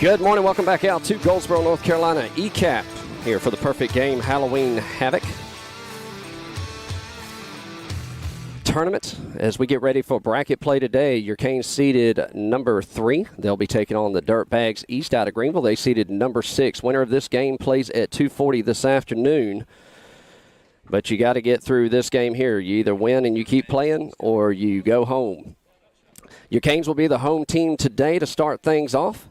Good morning. Welcome back out to Goldsboro, North Carolina. ECAP here for the perfect game Halloween Havoc tournament. As we get ready for bracket play today, your Canes seeded number 3. They'll be taking on the Dirtbags East out of Greenville. They seeded number 6. Winner of this game plays at 2:40 this afternoon. But you got to get through this game here. You either win and you keep playing or you go home. Your Canes will be the home team today to start things off,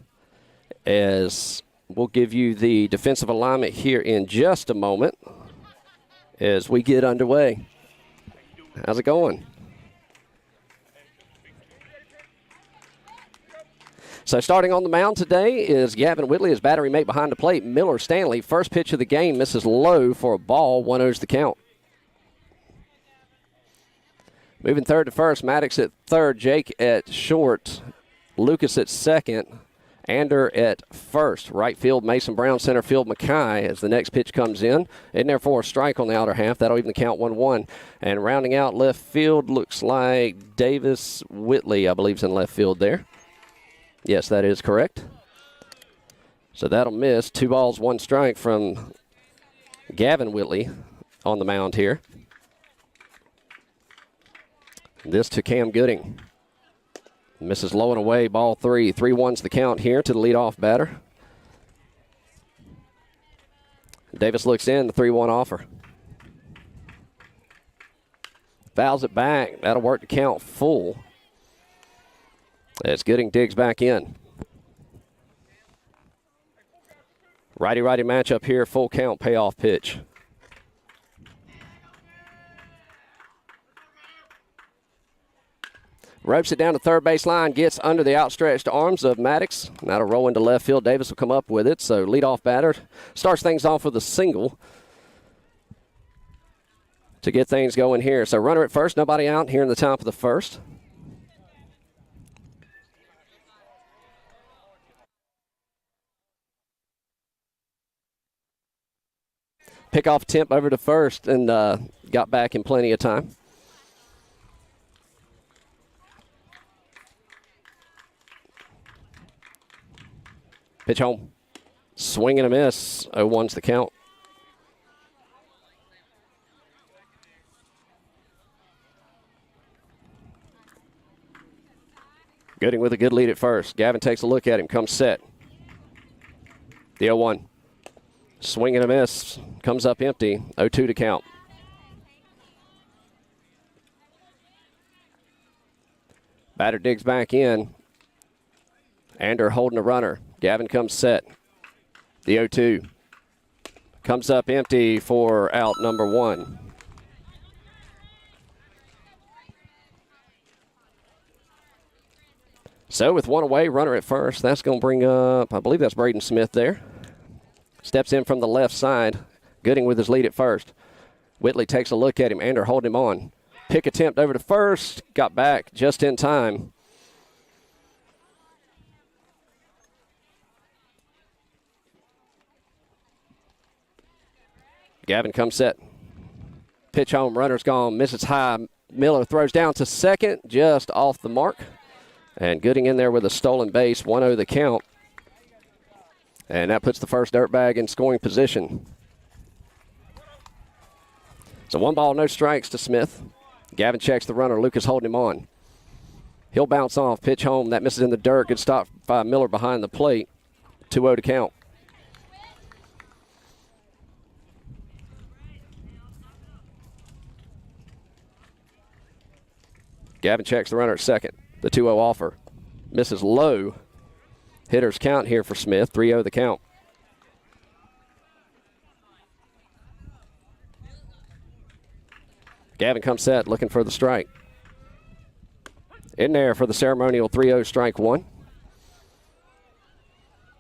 as we'll give you the defensive alignment here in just a moment as we get underway. How's it going? So starting on the mound today is Gavin Whitley, his battery mate behind the plate, Miller Stanley. First pitch of the game misses low for a ball, 1-0's the count. Moving third to first, Maddox at third, Jake at short, Lucas at second, Ander at first. Right field, Mason Brown. Center field, Mackay, as the next pitch comes in. In there for a strike on the outer half. That'll even count 1-1. And rounding out left field, looks like Davis Whitley, I believe, is in left field there. Yes, that is correct. So that'll miss. 2 balls, 1 strike from Gavin Whitley on the mound here. This to Cam Gooding. Misses low and away, ball 3. 3-1's the count here to the leadoff batter. Davis looks in, the 3-1 offer. Fouls it back. That'll work to count full. As Gooding digs back in. Righty-righty matchup here, full count payoff pitch. Ropes it down to third base line, gets under the outstretched arms of Maddox. That'll roll into left field. Davis will come up with it. So leadoff batter starts things off with a single to get things going here. So runner at first, nobody out here in the top of the first. Pickoff attempt over to first and got back in plenty of time. Pitch home. Swing and a miss. 0-1's the count. Gooding with a good lead at first. Gavin takes a look at him. Comes set. The 0-1. Swing and a miss. Comes up empty. 0-2 to count. Batter digs back in. Ander holding a runner. Gavin comes set. The 0-2. Comes up empty for out number 1. So with 1 away, runner at first. That's going to bring up, I believe that's Braden Smith there. Steps in from the left side. Gooding with his lead at first. Whitley takes a look at him. Ander holding him on. Pick attempt over to first. Got back just in time. Gavin comes set. Pitch home, runner's gone, misses high. Miller throws down to second, just off the mark. And Gooding in there with a stolen base, 1-0 the count. And that puts the first Dirtbag in scoring position. So 1 ball, no strikes to Smith. Gavin checks the runner, Lucas holding him on. He'll bounce off, pitch home, that misses in the dirt. Good stop by Miller behind the plate. 2-0 to count. Gavin checks the runner at second. The 2-0 offer. Misses low. Hitters count here for Smith. 3-0 the count. Gavin comes set, looking for the strike. In there for the ceremonial 3-0 strike 1.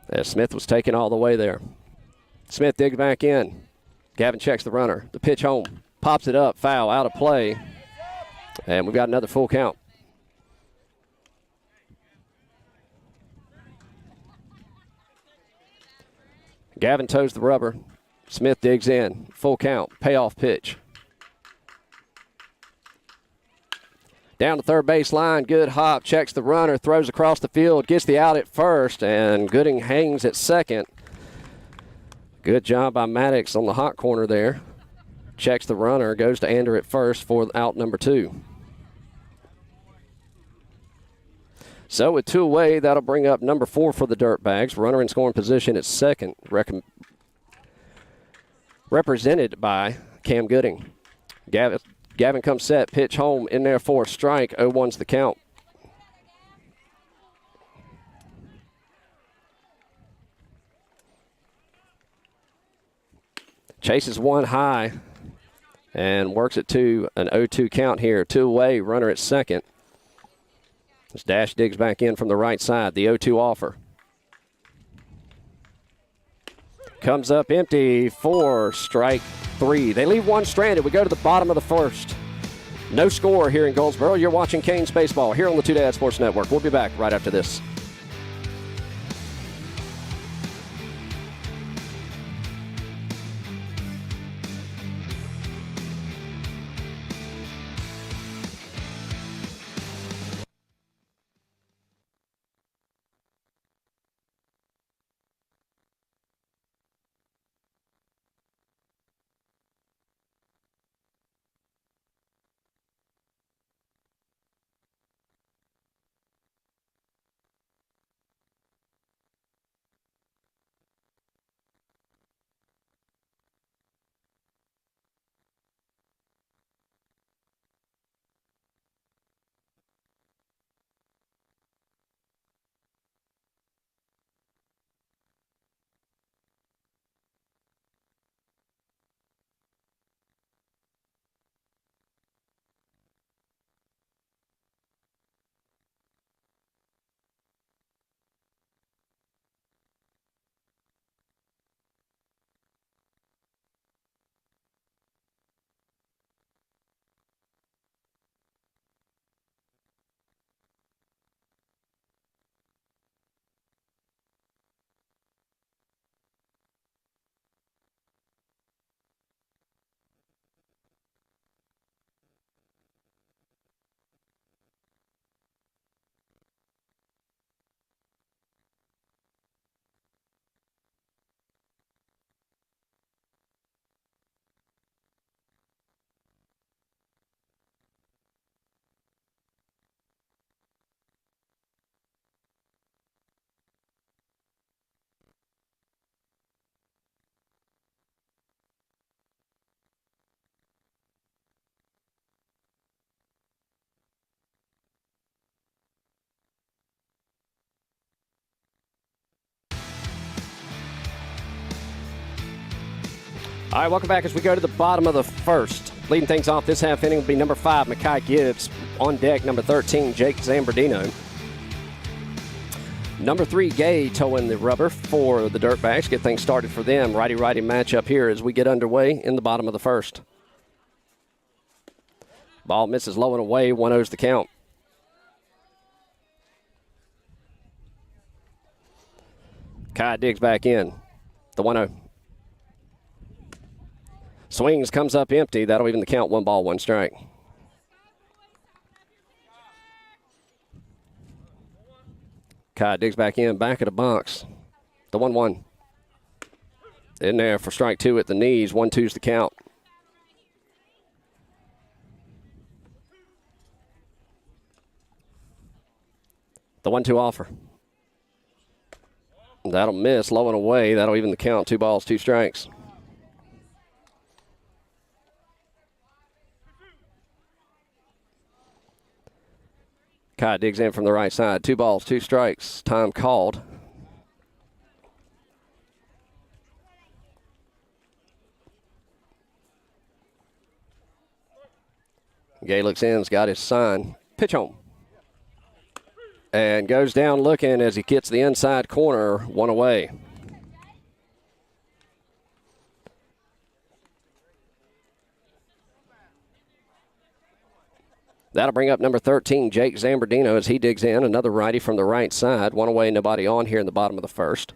As Smith was taken all the way there. Smith digs back in. Gavin checks the runner. The pitch home. Pops it up. Foul. Out of play. And we've got another full count. Gavin toes the rubber. Smith digs in. Full count. Payoff pitch. Down the third base line, good hop, checks the runner, throws across the field, gets the out at first, and Gooding hangs at second. Good job by Maddox on the hot corner there. Checks the runner, goes to Ander at first for out number 2. So with 2 away, that'll bring up number 4 for the Dirtbags. Runner in scoring position at second, represented by Cam Gooding. Gavin comes set, pitch home in there for a strike. 0-1's the count. Chases one high and works it to an 0-2 count here. 2 away, runner at second. This Dash digs back in from the right side. The 0-2 offer. Comes up empty for strike 3. They leave one stranded. We go to the bottom of the first. No score here in Goldsboro. You're watching Canes Baseball here on the Two Dad Sports Network. We'll be back right after this. All right, welcome back as we go to the bottom of the first. Leading things off this half inning will be number 5, Makai Gibbs. On deck, number 13, Jake Zambardino. Number 3, Gay towing the rubber for the Dirtbags. Get things started for them. Righty-righty matchup here as we get underway in the bottom of the first. Ball misses low and away. 1-0's the count. Kai digs back in. The 1-0. Swings, comes up empty. That'll even the count. 1 ball, 1 strike. Kai digs back in, back of the box. The 1-1. In there for strike 2 at the knees. 1-2's the count. The 1-2 offer. That'll miss low and away. That'll even the count. 2 balls, 2 strikes. Kai digs in from the right side. 2 balls, 2 strikes. Time called. Gay looks in, has got his sign. Pitch home. And goes down looking as he gets the inside corner. 1 away. That'll bring up number 13, Jake Zambardino, as he digs in. Another righty from the right side. 1 away, nobody on here in the bottom of the first.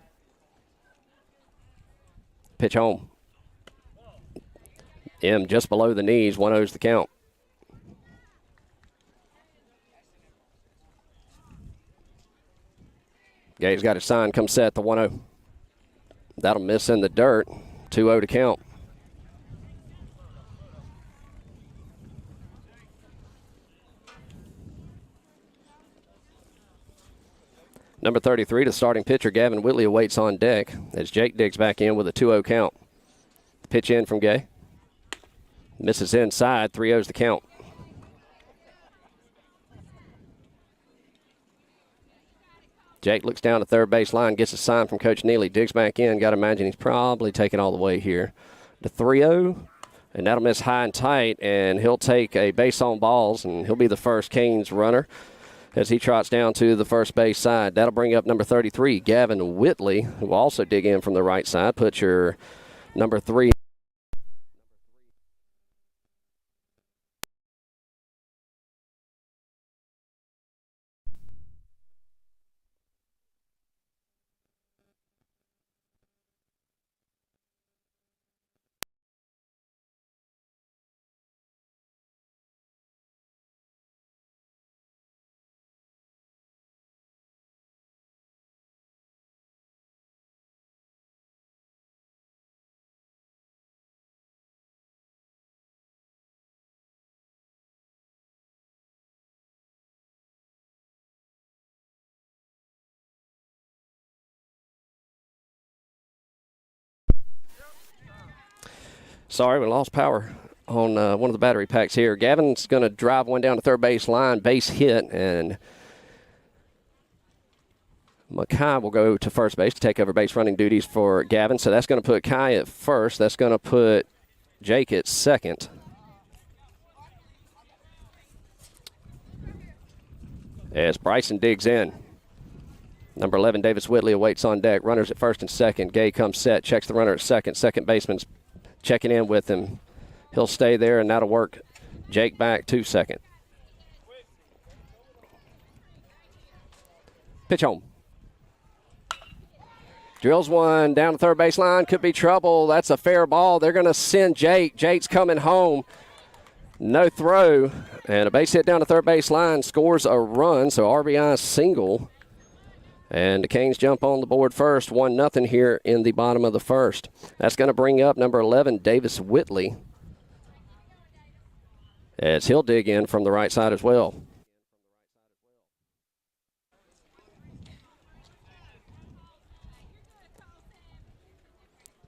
Pitch home. M just below the knees. 1-0's the count. Gay's got his sign. Come set, the 1-0. That'll miss in the dirt. 2-0 to count. Number 33, the starting pitcher, Gavin Whitley, awaits on deck as Jake digs back in with a 2-0 count. Pitch in from Gay. Misses inside. 3-0's the count. Jake looks down the third base line, gets a sign from Coach Neely, digs back in. Got to imagine he's probably taking all the way here. The 3-0, and that'll miss high and tight, and he'll take a base on balls, and he'll be the first Canes runner as he trots down to the first base side. That'll bring up number 33, Gavin Whitley, who will also dig in from the right side. Put your number 3. Sorry, we lost power on one of the battery packs here. Gavin's going to drive one down to third base line, base hit, and Mackay will go to first base to take over base running duties for Gavin. So that's going to put Kai at first. That's going to put Jake at second. As Bryson digs in. Number 11, Davis Whitley, awaits on deck. Runners at first and second. Gay comes set, checks the runner at second. Second baseman's checking in with him. He'll stay there, and that'll work Jake back to second. Pitch home. Drills one down the third base line. Could be trouble. That's a fair ball. They're going to send Jake. Jake's coming home. No throw. And a base hit down the third base line. Scores a run, so RBI single. And the Canes jump on the board first, 1-0 here in the bottom of the first. That's going to bring up number 11, Davis Whitley, as he'll dig in from the right side as well.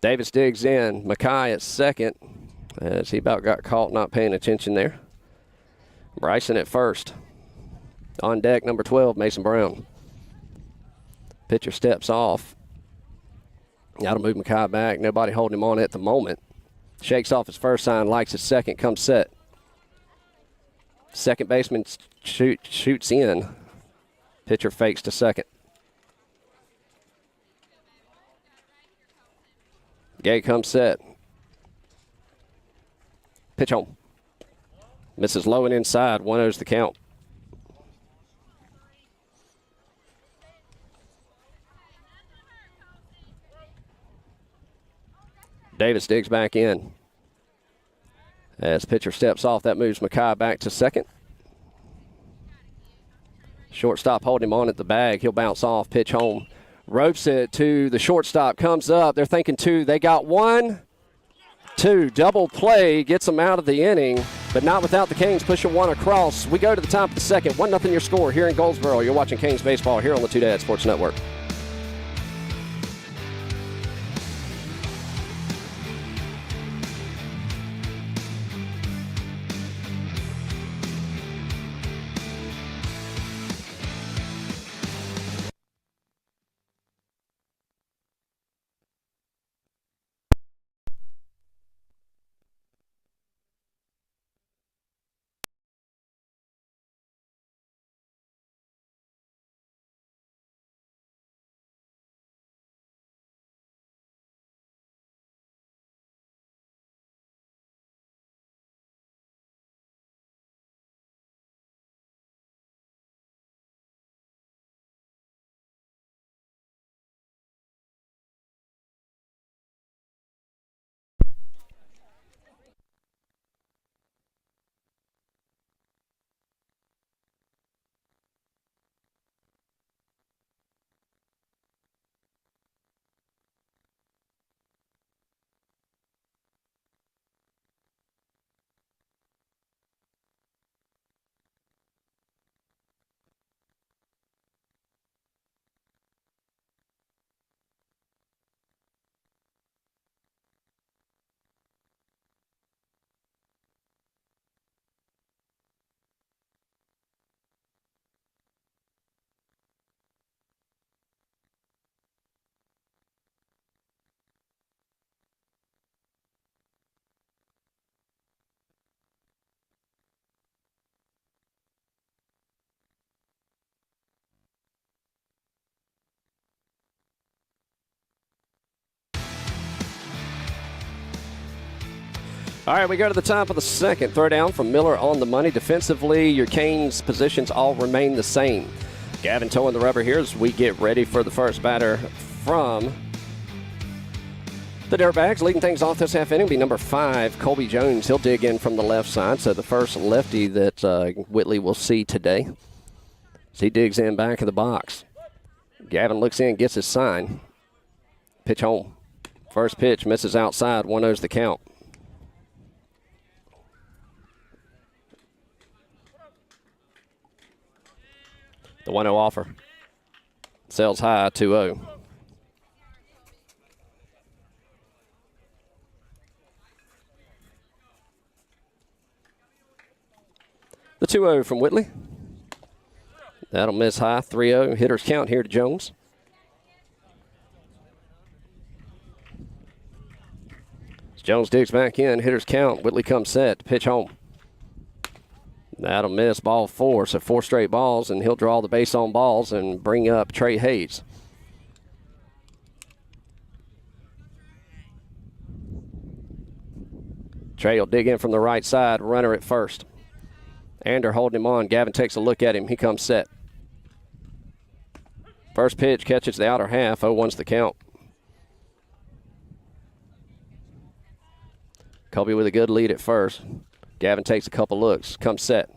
Davis digs in. Mackay at second, as he about got caught not paying attention there. Bryson at first. On deck, number 12, Mason Brown. Pitcher steps off. Got to move Mackay back. Nobody holding him on at the moment. Shakes off his first sign, likes his second, comes set. Second baseman shoots in. Pitcher fakes to second. Gay comes set. Pitch home. Misses low and inside. 1-0's the count. Davis digs back in. As pitcher steps off, that moves Mackay back to second. Shortstop holding him on at the bag. He'll bounce off, pitch home. Ropes it to the shortstop, comes up. They're thinking two. They got 1, 2. Double play gets them out of the inning, but not without the Canes pushing one across. We go to the top of the second. 1-0 your score here in Goldsboro. You're watching Canes baseball here on the Two Dad Sports Network. All right, we go to the top of the second. Throw down from Miller on the money. Defensively, your Canes' positions all remain the same. Gavin towing the rubber here as we get ready for the first batter from the Dirtbags. Leading things off this half inning will be number 5, Colby Jones. He'll dig in from the left side, so the first lefty that Whitley will see today. As he digs in back of the box. Gavin looks in, gets his sign. Pitch home. First pitch misses outside, 1-0's the count. The 1-0 offer. Sails high, 2-0. The 2-0 from Whitley. That'll miss high, 3-0. Hitters count here to Jones. As Jones digs back in, hitters count. Whitley comes set, pitch home. That'll miss, ball 4, so 4 straight balls, and he'll draw the base on balls and bring up Trey Hayes. Trey will dig in from the right side, runner at first. Ander holding him on. Gavin takes a look at him. He comes set. First pitch catches the outer half. 0-1's the count. Colby with a good lead at first. Gavin takes a couple looks. Comes set.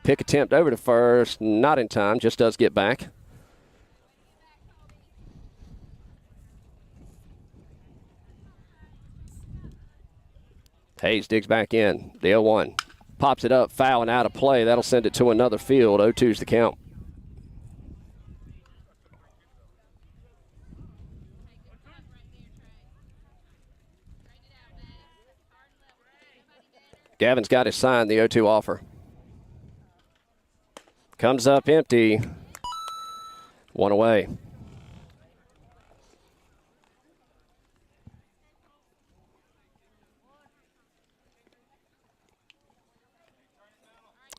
Pick attempt over to first. Not in time. Just does get back. Hayes digs back in. The 0-1. Pops it up, foul and out of play. That'll send it to another field. 0-2's the count. Gavin's got his sign, the 0-2 offer. Comes up empty. 1 away.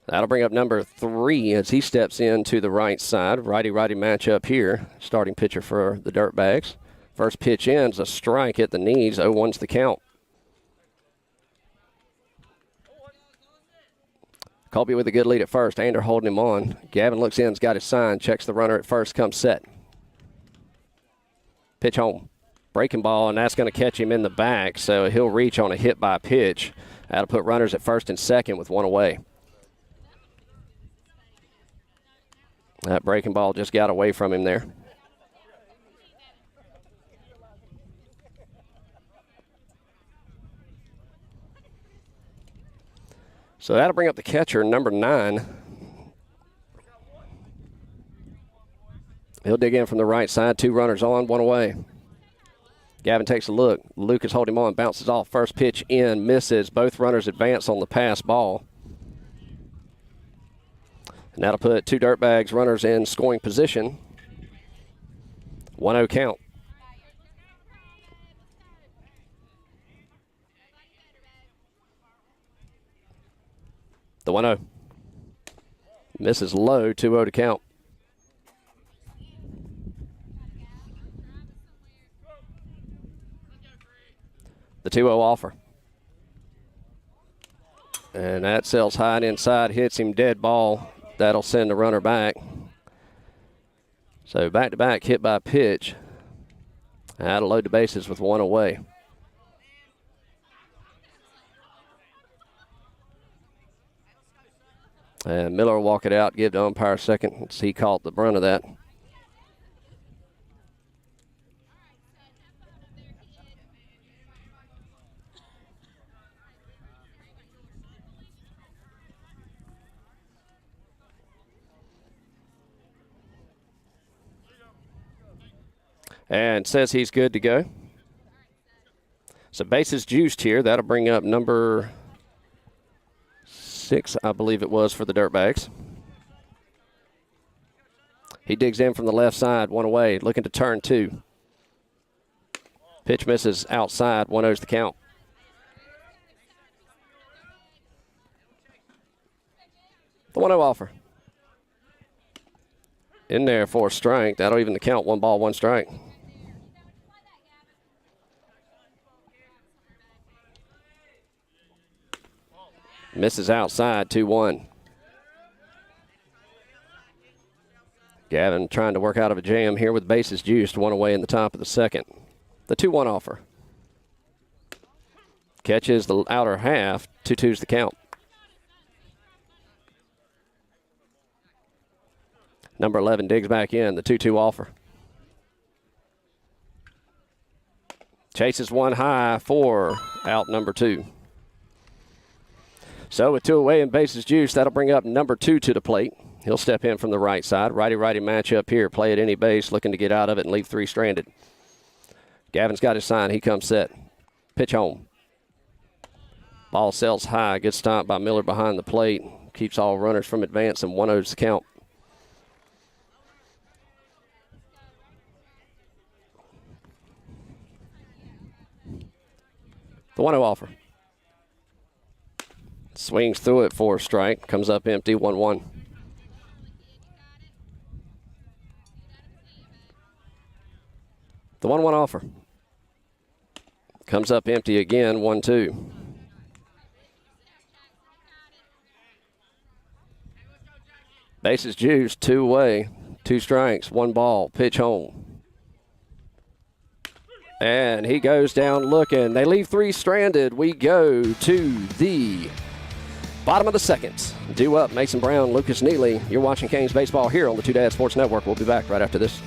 That'll bring up number 3 as he steps in to the right side. Righty-righty matchup here. Starting pitcher for the Dirtbags. First pitch ends, a strike at the knees. 0-1's the count. Colby with a good lead at first. Ander holding him on. Gavin looks in, has got his sign, checks the runner at first, comes set. Pitch home. Breaking ball, and that's going to catch him in the back, so he'll reach on a hit by pitch. That'll put runners at first and second with 1 away. That breaking ball just got away from him there. So that'll bring up the catcher, number 9. He'll dig in from the right side. 2 runners on, 1 away. Gavin takes a look. Lucas holding him on, bounces off. First pitch in, misses. Both runners advance on the pass ball. And that'll put 2 Dirtbags runners in scoring position. 1-0 count. The 1-0. Misses low, 2-0 to count. The 2-0 offer. And that sails high and inside, hits him dead ball. That'll send the runner back. So back-to-back hit by pitch. That'll load the bases with 1 away. And Miller will walk it out, give the umpire a second. He caught the brunt of that. And says he's good to go. So bases juiced here. That'll bring up number 6, I believe it was, for the Dirtbags. He digs in from the left side, 1 away, looking to turn 2. Pitch misses outside, 1-0's the count. The 1-0 offer. In there for a strike. That'll even the count, 1 ball, 1 strike. Misses outside, 2-1. Gavin trying to work out of a jam here with bases juiced, one away in the top of the second. The 2-1 offer. Catches the outer half, 2-2's the count. Number 11 digs back in, the 2-2 offer. Chases one high for out number 2. So with 2 away and bases juiced, that'll bring up number 2 to the plate. He'll step in from the right side. Righty-righty matchup here. Play at any base, looking to get out of it and leave 3 stranded. Gavin's got his sign. He comes set. Pitch home. Ball sails high. Good stop by Miller behind the plate. Keeps all runners from advancing. 1-0's the count. The 1-0 offer. Swings through it for a strike. Comes up empty, 1-1. The 1-1 offer. Comes up empty again, 1-2. Bases juiced, 2 away, 2 strikes, 1 ball, pitch home. And he goes down looking. They leave 3 stranded. We go to the bottom of the second. Due up, Mason Brown, Lucas Neely. You're watching Canes Baseball here on the Two Dad Sports Network. We'll be back right after this.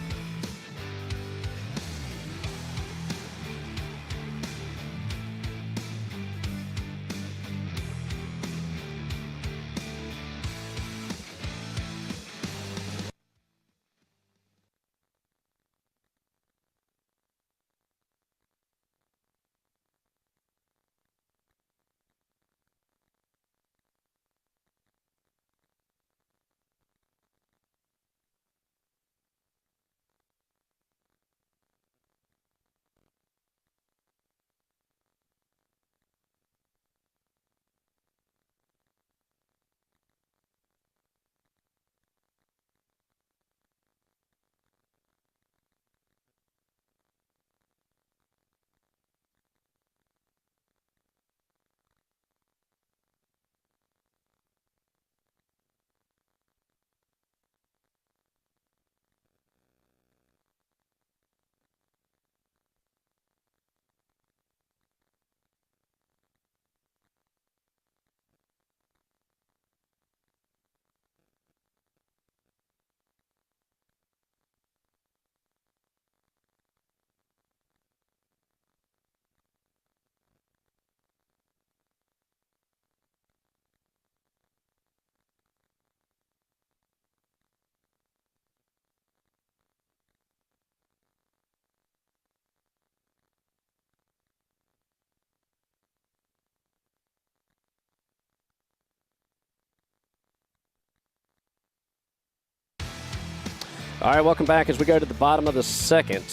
All right, welcome back as we go to the bottom of the second.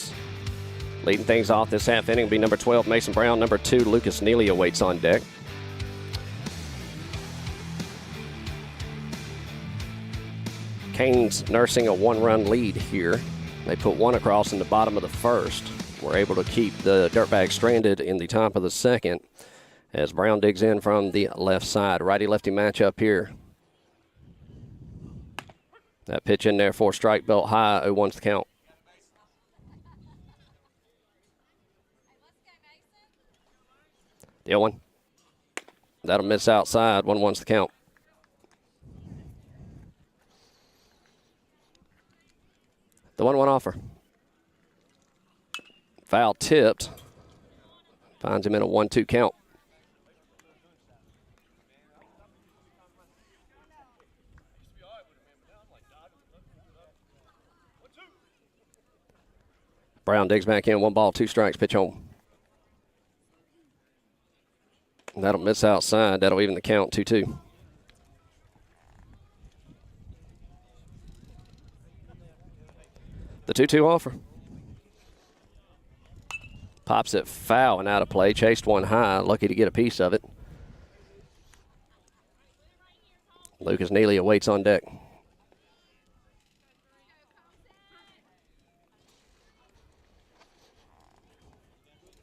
Leading things off this half inning will be number 12, Mason Brown. Number 2, Lucas Neely awaits on deck. Canes nursing a 1-run lead here. They put 1 across in the bottom of the first. We're able to keep the Dirtbags stranded in the top of the second as Brown digs in from the left side. Righty-lefty matchup here. That pitch in there for strike belt high, 0-1's the count. The 0-1. That'll miss outside, 1-1's the count. The 1-1 offer. Foul tipped. Finds him in a 1-2 count. Brown digs back in, 1 ball, 2 strikes, pitch home. That'll miss outside. That'll even the count, 2-2. The 2-2 offer. Pops it foul and out of play. Chased 1 high. Lucky to get a piece of it. Lucas Neely awaits on deck.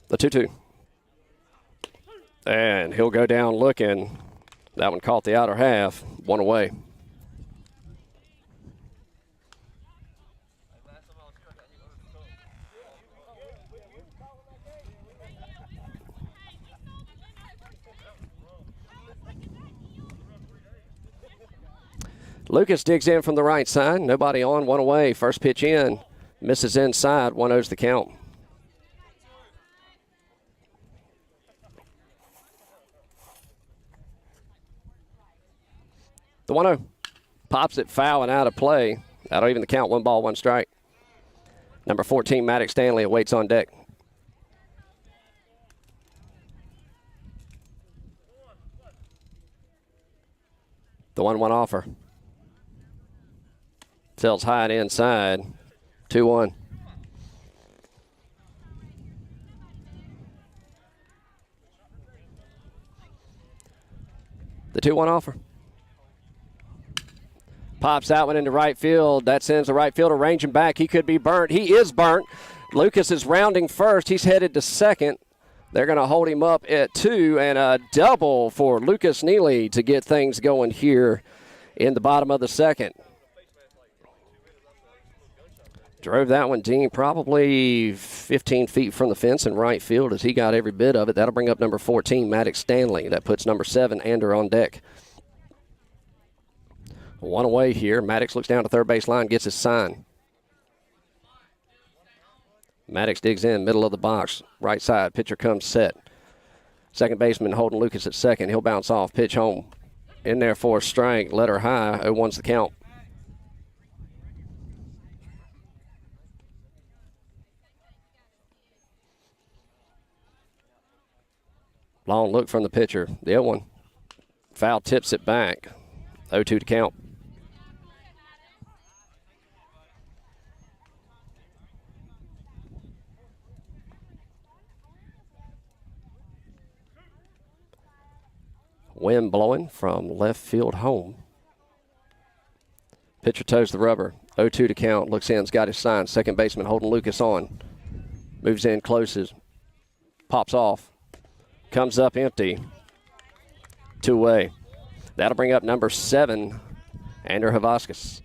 The 2-2. And he'll go down looking. That one caught the outer half, one away. Lucas digs in from the right side. Nobody on, one away. First pitch in. Misses inside. 1-0's the count. The 1-0. Pops it foul and out of play. That'll even the count. 1 ball, 1 strike. Number 14, Maddox Stanley, awaits on deck. The 1-1 offer. Sells high and inside. 2-1. The 2-1 offer. Pops that one into right field. That sends the right fielder ranging back. He could be burnt. He is burnt. Lucas is rounding first. He's headed to second. They're going to hold him up at 2, and a double for Lucas Neely to get things going here in the bottom of the second. Drove that one, Dean, probably 15 feet from the fence in right field as he got every bit of it. That'll bring up number 14, Maddox Stanley. That puts number 7, Ander, on deck. 1 away here. Maddox looks down to third base line, gets his sign. Maddox digs in, middle of the box, right side. Pitcher comes set. Second baseman holding Lucas at second. He'll bounce off, pitch home. In there for a strike, let her high. 0-1's the count. Long look from the pitcher. The 0-1. Foul tips it back. 0-2 to count. Wind blowing from left field home. Pitcher toes the rubber. 0-2 to count. Looks in's got his sign. Second baseman holding Lucas on. Moves in, closes. Pops off. Comes up empty. 2 away. That'll bring up number 7, Ander Havaskis.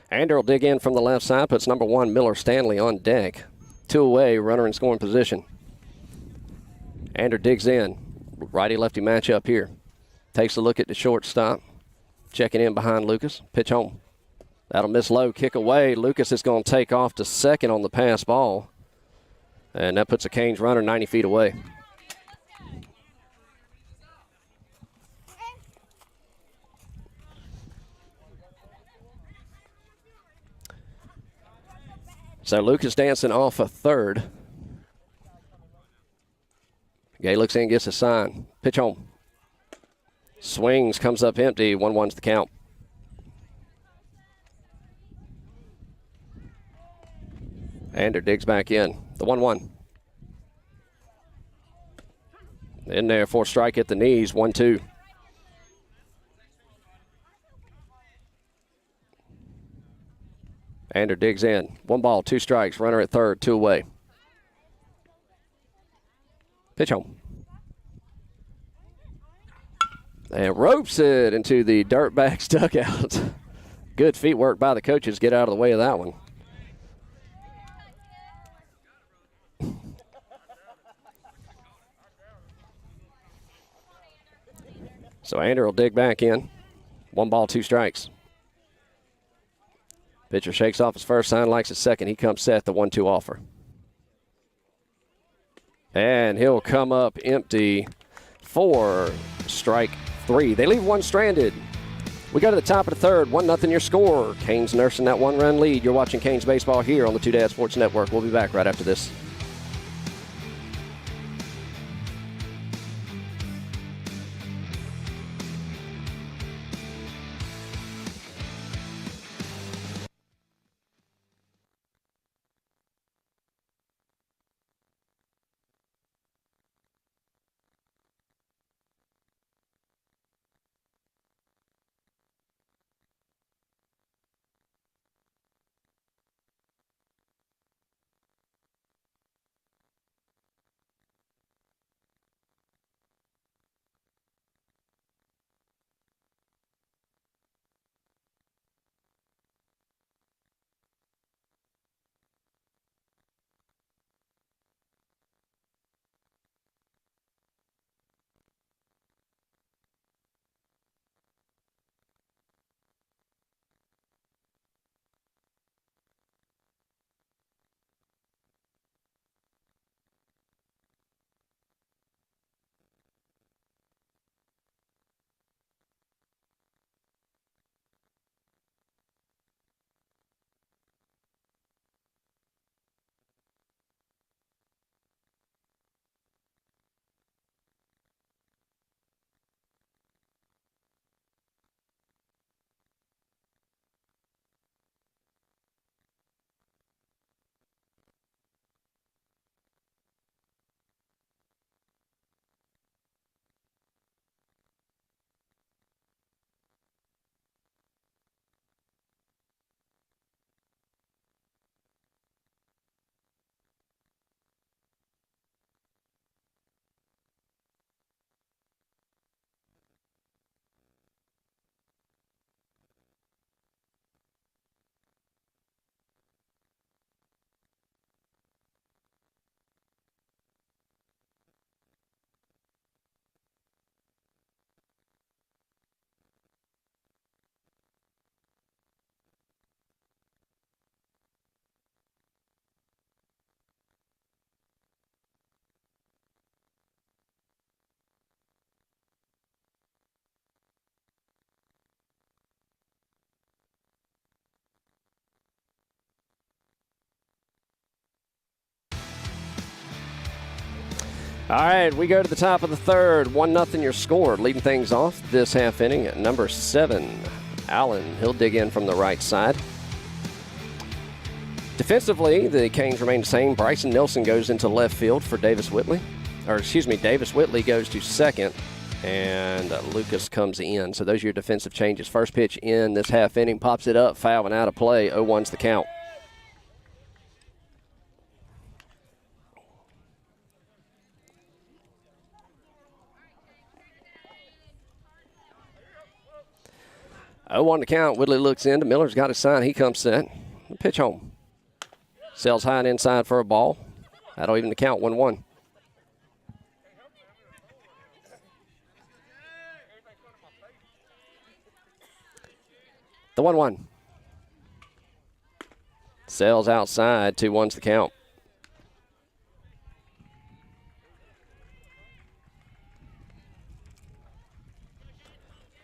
Ander will dig in from the left side, puts number 1, Miller Stanley, on deck. 2 away, runner in scoring position. Ander digs in. Righty-lefty matchup here. Takes a look at the shortstop. Checking in behind Lucas. Pitch home. That'll miss low, kick away. Lucas is going to take off to second on the pass ball. And that puts a Canes runner 90 feet away. So Lucas dancing off a third. Gay looks in, gets a sign. Pitch home. Swings, comes up empty. 1-1's the count. Ander digs back in. The 1-1. In there for a strike at the knees. 1-2. Ander digs in. 1 ball, 2 strikes. Runner at third, 2 away. Pitch home. And ropes it into the Dirtbags dugout. Good feet work by the coaches. Get out of the way of that one. So Ander will dig back in. 1 ball, 2 strikes. Pitcher shakes off his first sign, likes his second. He comes set, the 1-2 offer. And he'll come up empty for strike 3. They leave 1 stranded. We go to the top of the third. 1-0 your score. Canes nursing that 1-run lead. You're watching Canes baseball here on the Two Dad Sports Network. We'll be back right after this. All right, we go to the top of the third. 1-0 your score. Leading things off this half inning at number 7, Allen. He'll dig in from the right side. Defensively, the Canes remain the same. Bryson Nelson goes into left field for Davis Whitley. Davis Whitley goes to second, and Lucas comes in. So those are your defensive changes. First pitch in this half inning, pops it up, foul and out of play. 0-1's the count. On the count, Whitley looks in. Miller's got his sign. He comes set. Pitch home. Sails high and inside for a ball. That'll even the count. 1-1. The 1-1. Sails outside. 2-1's the count.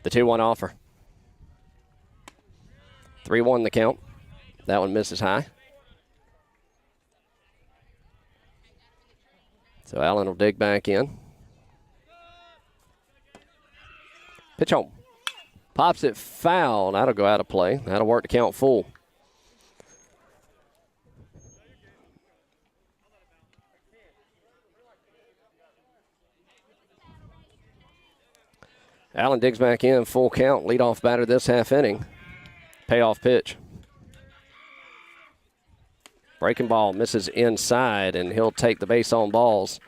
The 2-1 offer. 3-1 the count. That one misses high. So Allen will dig back in. Pitch home. Pops it foul. That'll go out of play. That'll work to count full. Allen digs back in. Full count. Leadoff batter this half inning. Payoff pitch. Breaking ball misses inside, and he'll take the base on balls.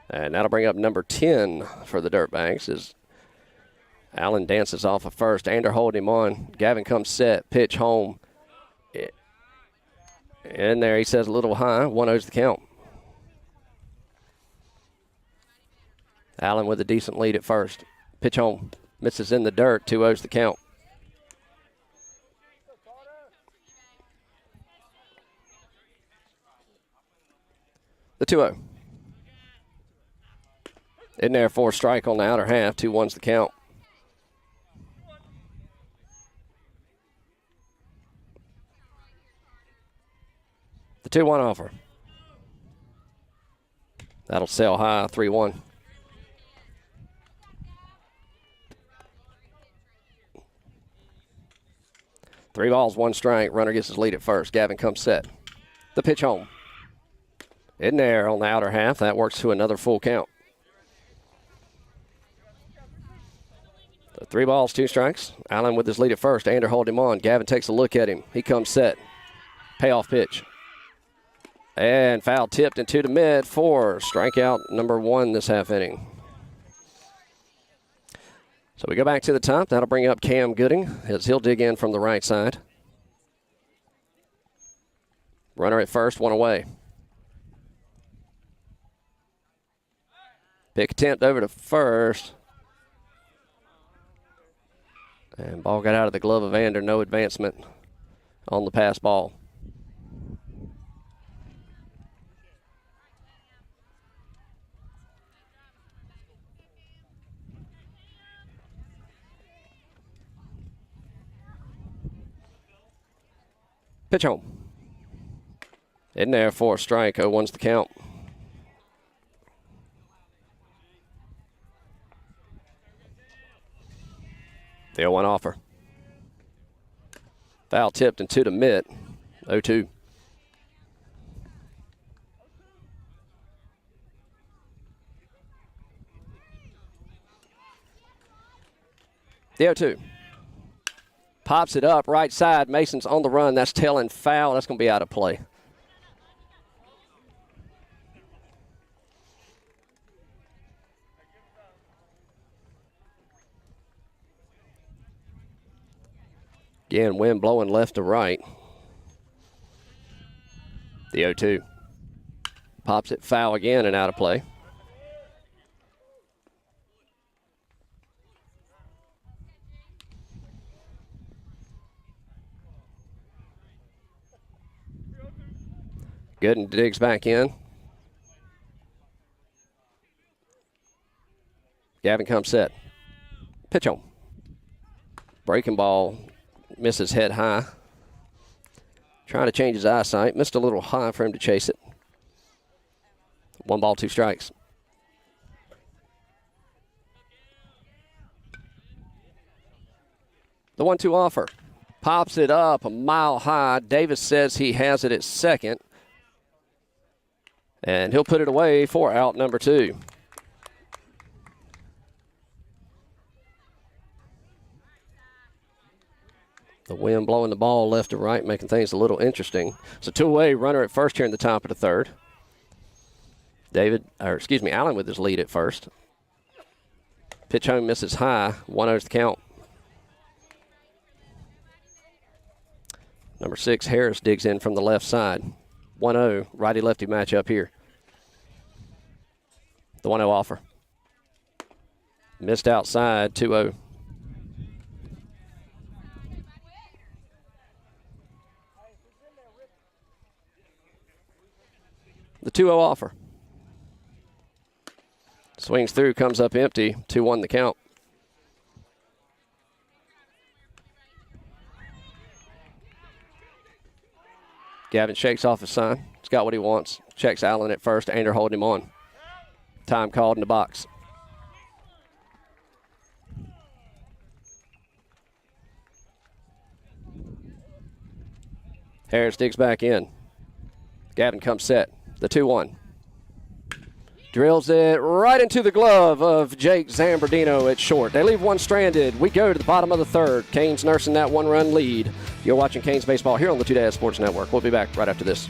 And that'll bring up number 10 for the Dirtbags as Allen dances off of first. Ander holding him on. Gavin comes set. Pitch home. In there, he says a little high. 1-0's the count. Allen with a decent lead at first. Pitch home. Misses in the dirt. 2-0's the count. The 2-0. In there for a strike on the outer half. 2-1's the count. The 2-1 offer. That'll sail high. 3-1. Three balls, one strike. Runner gets his lead at first. Gavin comes set. The pitch home. In there on the outer half. That works to another full count. So 3 balls, 2 strikes. Allen with his lead at first. Ander holding him on. Gavin takes a look at him. He comes set. Payoff pitch. And foul tipped into the mid for strikeout number 1 this half inning. So we go back to the top. That'll bring up Cam Gooding as he'll dig in from the right side. Runner at first, 1 away. Pick attempt over to first. And ball got out of the glove of Ander. No advancement on the pass ball. Pitch home. In there for a strike. 0-1's the count. The 0-1 offer. Foul tipped into the mid. 0-2. The 0-2. Pops it up, right side. Mason's on the run. That's tailing foul. That's going to be out of play. Again, wind blowing left to right. The 0-2. Pops it foul again and out of play. Gooden digs back in. Gavin comes set. Pitch home. Breaking ball misses head high. Trying to change his eyesight. Missed a little high for him to chase it. 1 ball, 2 strikes. The 1-2 offer. Pops it up a mile high. Davis says he has it at second. And he'll put it away for out number 2. The wind blowing the ball left to right, making things a little interesting. It's a 2-away runner at first here in the top of the third. Allen with his lead at first. Pitch home misses high. 1-0's the count. Number 6, Harris, digs in from the left side. 1-0, righty-lefty matchup here. The 1-0 offer. Missed outside, 2-0. The 2-0 offer. Swings through, comes up empty, 2-1 the count. Gavin shakes off his sign. He's got what he wants. Checks Allen at first. Ander holding him on. Time called in the box. Harris digs back in. Gavin comes set. The 2-1. Drills it right into the glove of Jake Zambardino at short. They leave one stranded. We go to the bottom of the third. Canes nursing that 1-run lead. You're watching Canes baseball here on the Two Dads Sports Network. We'll be back right after this.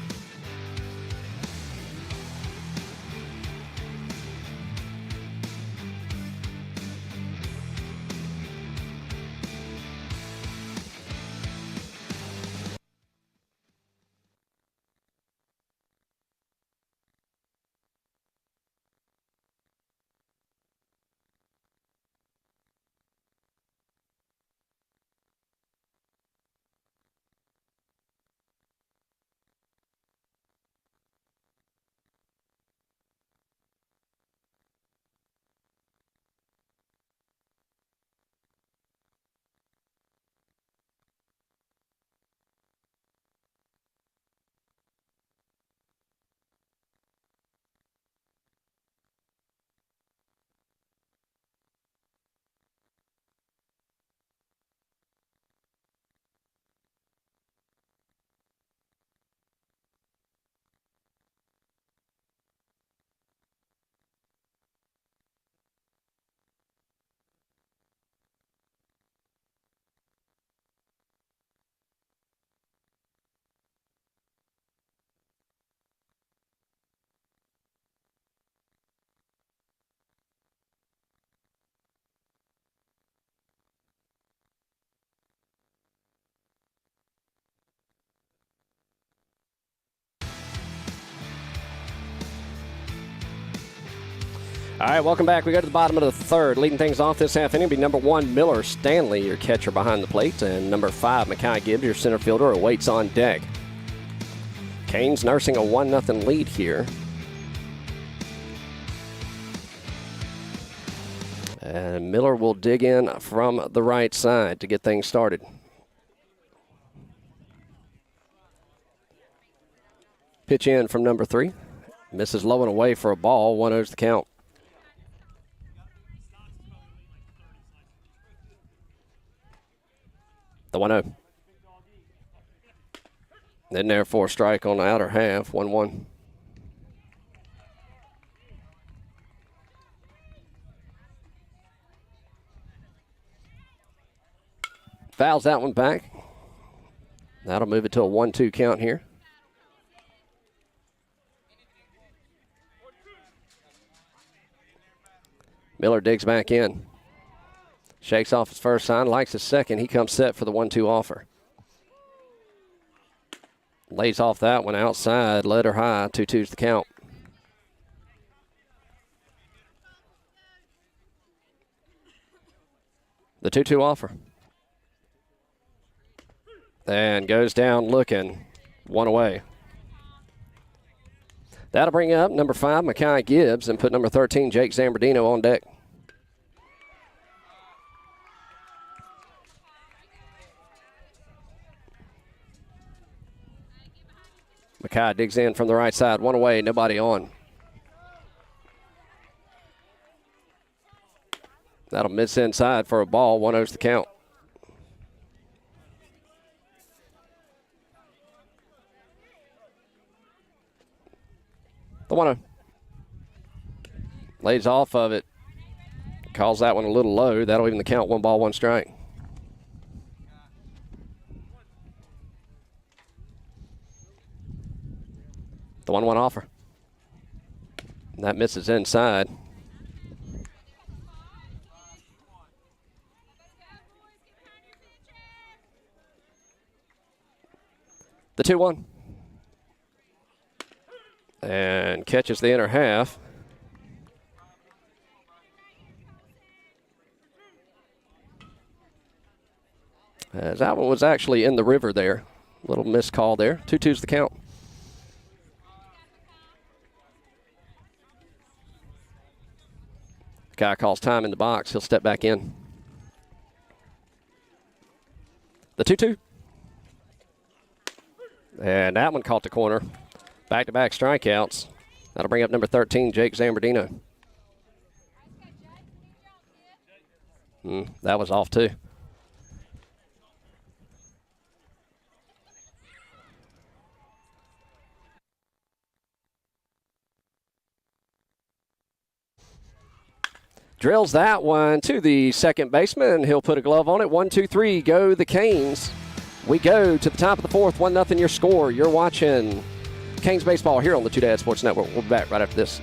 All right, welcome back. We go to the bottom of the third. Leading things off this half inning will be number 1, Miller Stanley, your catcher behind the plate, and number 5, Mackay Gibbs, your center fielder, awaits on deck. Canes nursing a 1-0 lead here. And Miller will dig in from the right side to get things started. Pitch in from number 3. Misses low and away for a ball. 1-0's the count. The 1-0. In there for a strike on the outer half. 1-1. Fouls that one back. That'll move it to a 1-2 count here. Miller digs back in. Shakes off his first sign, likes his second. He comes set for the 1-2 offer. Lays off that one outside, let her high. 2-2's the count. The 2-2 offer. And goes down looking. 1 away. That'll bring up number 5, Mackay Gibbs, and put number 13, Jake Zambardino, on deck. Kai digs in from the right side. One away, nobody on. That'll miss inside for a ball. 1-0's the count. The 1-0. Lays off of it. Calls that one a little low. That'll even the count. 1 ball, 1 strike. The 1-1 offer. And that misses inside. The 2-1. And catches the inner half. As that one was actually in the river there. Little missed call there. 2-2's the count. Guy calls time in the box. He'll step back in. The 2-2. And that one caught the corner. Back-to-back strikeouts. That'll bring up number 13, Jake Zambardino. That was off too. Drills that one to the second baseman. He'll put a glove on it. 1-2-3, go the Canes. We go to the top of the fourth. 1-0 your score. You're watching Canes baseball here on the Two Dad Sports Network. We'll be back right after this.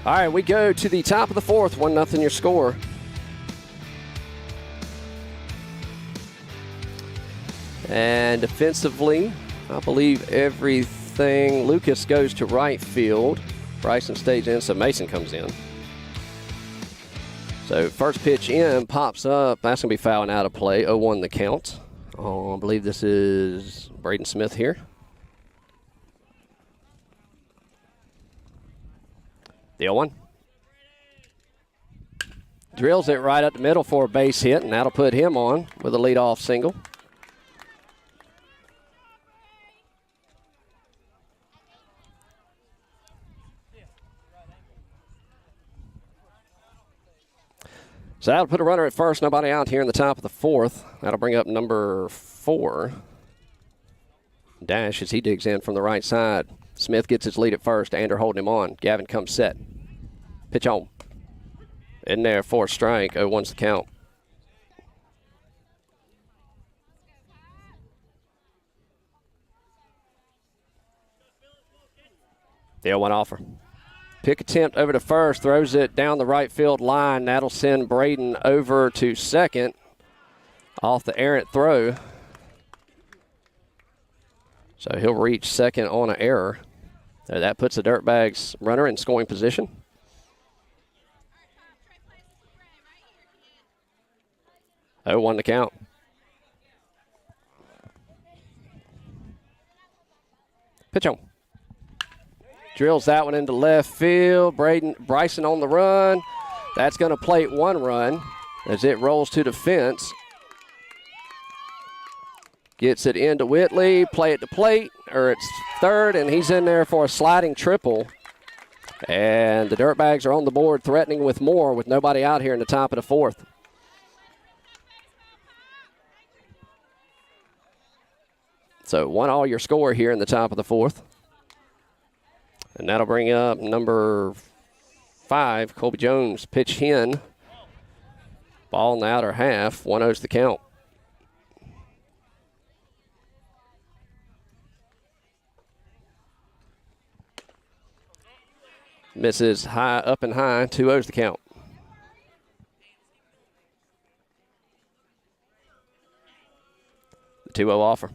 All right, we go to the top of the fourth. 1-0 your score. And defensively, I believe everything. Lucas goes to right field. Bryson stays in, so Mason comes in. So first pitch in, pops up. That's going to be fouling out of play. 0-1 the count. Oh, I believe this is Braden Smith here. The 0-1. Drills it right up the middle for a base hit, and that'll put him on with a leadoff single. So that'll put a runner at first. Nobody out here in the top of the fourth. That'll bring up number 4. Dash as he digs in from the right side. Smith gets his lead at first. Ander holding him on. Gavin comes set. Pitch on. In there for a strike. 0-1's the count. The 0-1 offer. Pick attempt over to first, throws it down the right field line. That'll send Braden over to second off the errant throw. So he'll reach second on an error. So that puts the Dirtbags runner in scoring position. Oh, 1 to count. Pitch on. Drills that one into left field. Bryson on the run. That's going to plate 1 run as it rolls to the fence. Gets it into Whitley. Play it to plate, or it's third, and he's in there for a sliding triple. And the Dirtbags are on the board threatening with more with nobody out here in the top of the 4th. So 1-all your score here in the top of the 4th. And that'll bring up number 5, Colby Jones. Pitch in. Ball in the outer half. 1-0's the count. Misses high, up and high. 2-0's the count. The 2-0 offer.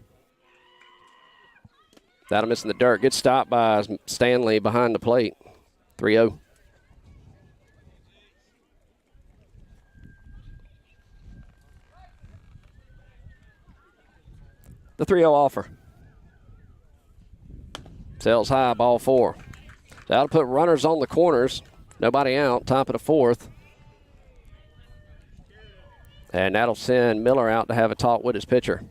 That'll miss in the dirt. Good stop by Stanley behind the plate. 3-0. The 3-0 offer. Sails high, ball 4. That'll put runners on the corners. Nobody out, top of the 4th. And that'll send Miller out to have a talk with his pitcher.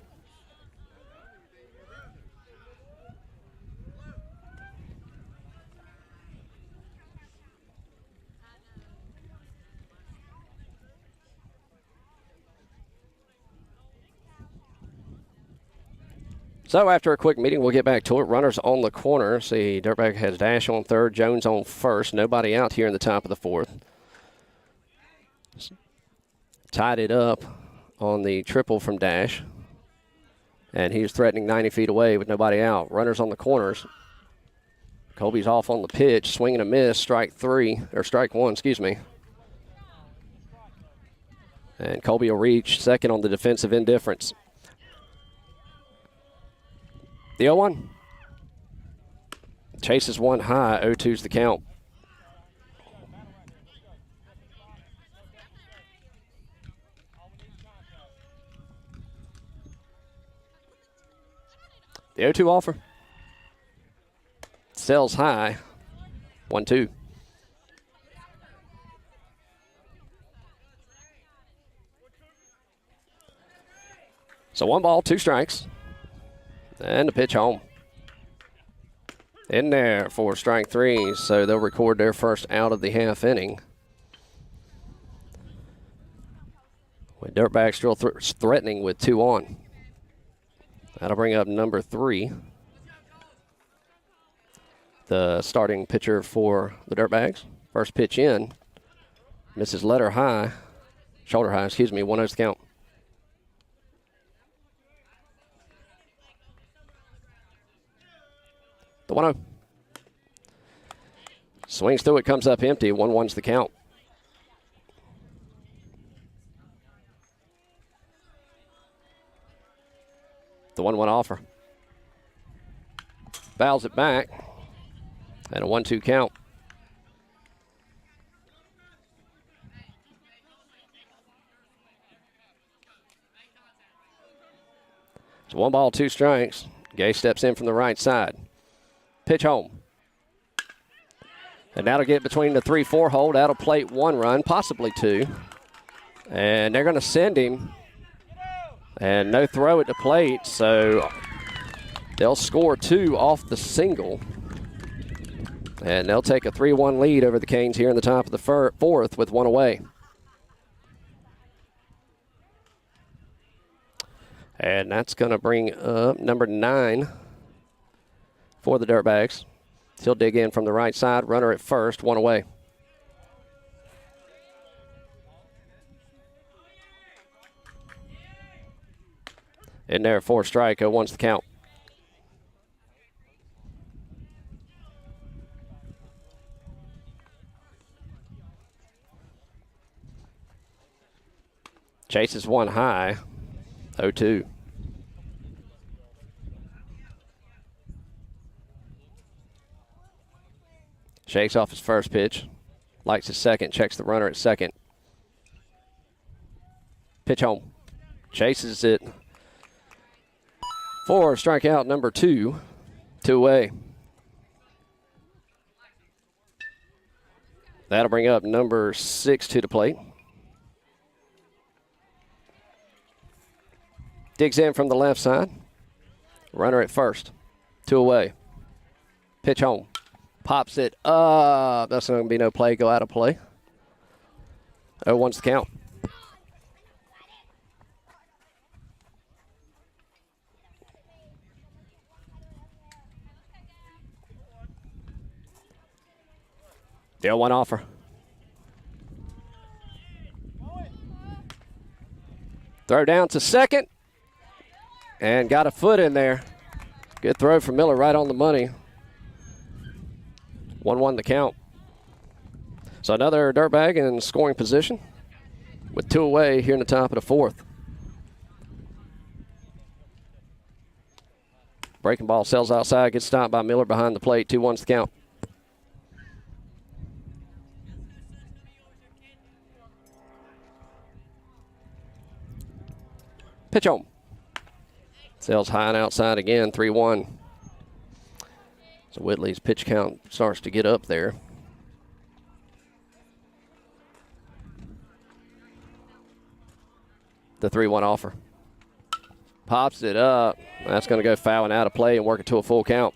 So after a quick meeting, we'll get back to it. Runners on the corner. See, Dirtbag has Dash on third, Jones on first. Nobody out here in the top of the 4th. Tied it up on the triple from Dash. And he's threatening 90 feet away with nobody out. Runners on the corners. Colby's off on the pitch, swing and a miss, strike 1, excuse me. And Colby will reach second on the defensive indifference. The 0-1. Chases 1 high, 0-2's the count. The 0-2 offer. Sells high, 1-2. So 1 ball, 2 strikes. And the pitch home. In there for strike 3, so they'll record their first out of the half inning. With Dirtbag still threatening with 2 on. That'll bring up number 3. The starting pitcher for the Dirtbags. First pitch in. Misses shoulder high, 1-0's the count. The 1-0. Swings through it, comes up empty. 1-1's the count. The 1-1 offer. Fouls it back. And a 1-2 count. So 1 ball, 2 strikes. Gay steps in from the right side. Pitch home. And that'll get between the 3-4 hole. That'll plate 1 run, possibly 2. And they're going to send him. And no throw at the plate, so they'll score 2 off the single. And they'll take a 3-1 lead over the Canes here in the top of the 4th with 1 away. And that's going to bring up number 9 for the Dirtbags. He'll dig in from the right side. Runner at first, 1 away. In there for a strike, 0-1's the count. Chases one high, 0-2. Shakes off his first pitch. Likes his second. Checks the runner at second. Pitch home. Chases it. 4, strikeout number 2. 2 away. That'll bring up number 6 to the plate. Digs in from the left side. Runner at first. 2 away. Pitch home. Pops it up. That's not going to be no play. Go out of play. 0-1's the count. Deal 1 offer. Throw down to second. And got a foot in there. Good throw from Miller, right on the money. 1-1 the count. So another Dirtbag in scoring position with 2 away here in the top of the 4th. Breaking ball sails outside, gets stopped by Miller behind the plate. 2-1's the count. Pitch home. Sails high and outside again, 3-1. So Whitley's pitch count starts to get up there. The 3-1 offer. Pops it up. That's going to go foul and out of play and work it to a full count.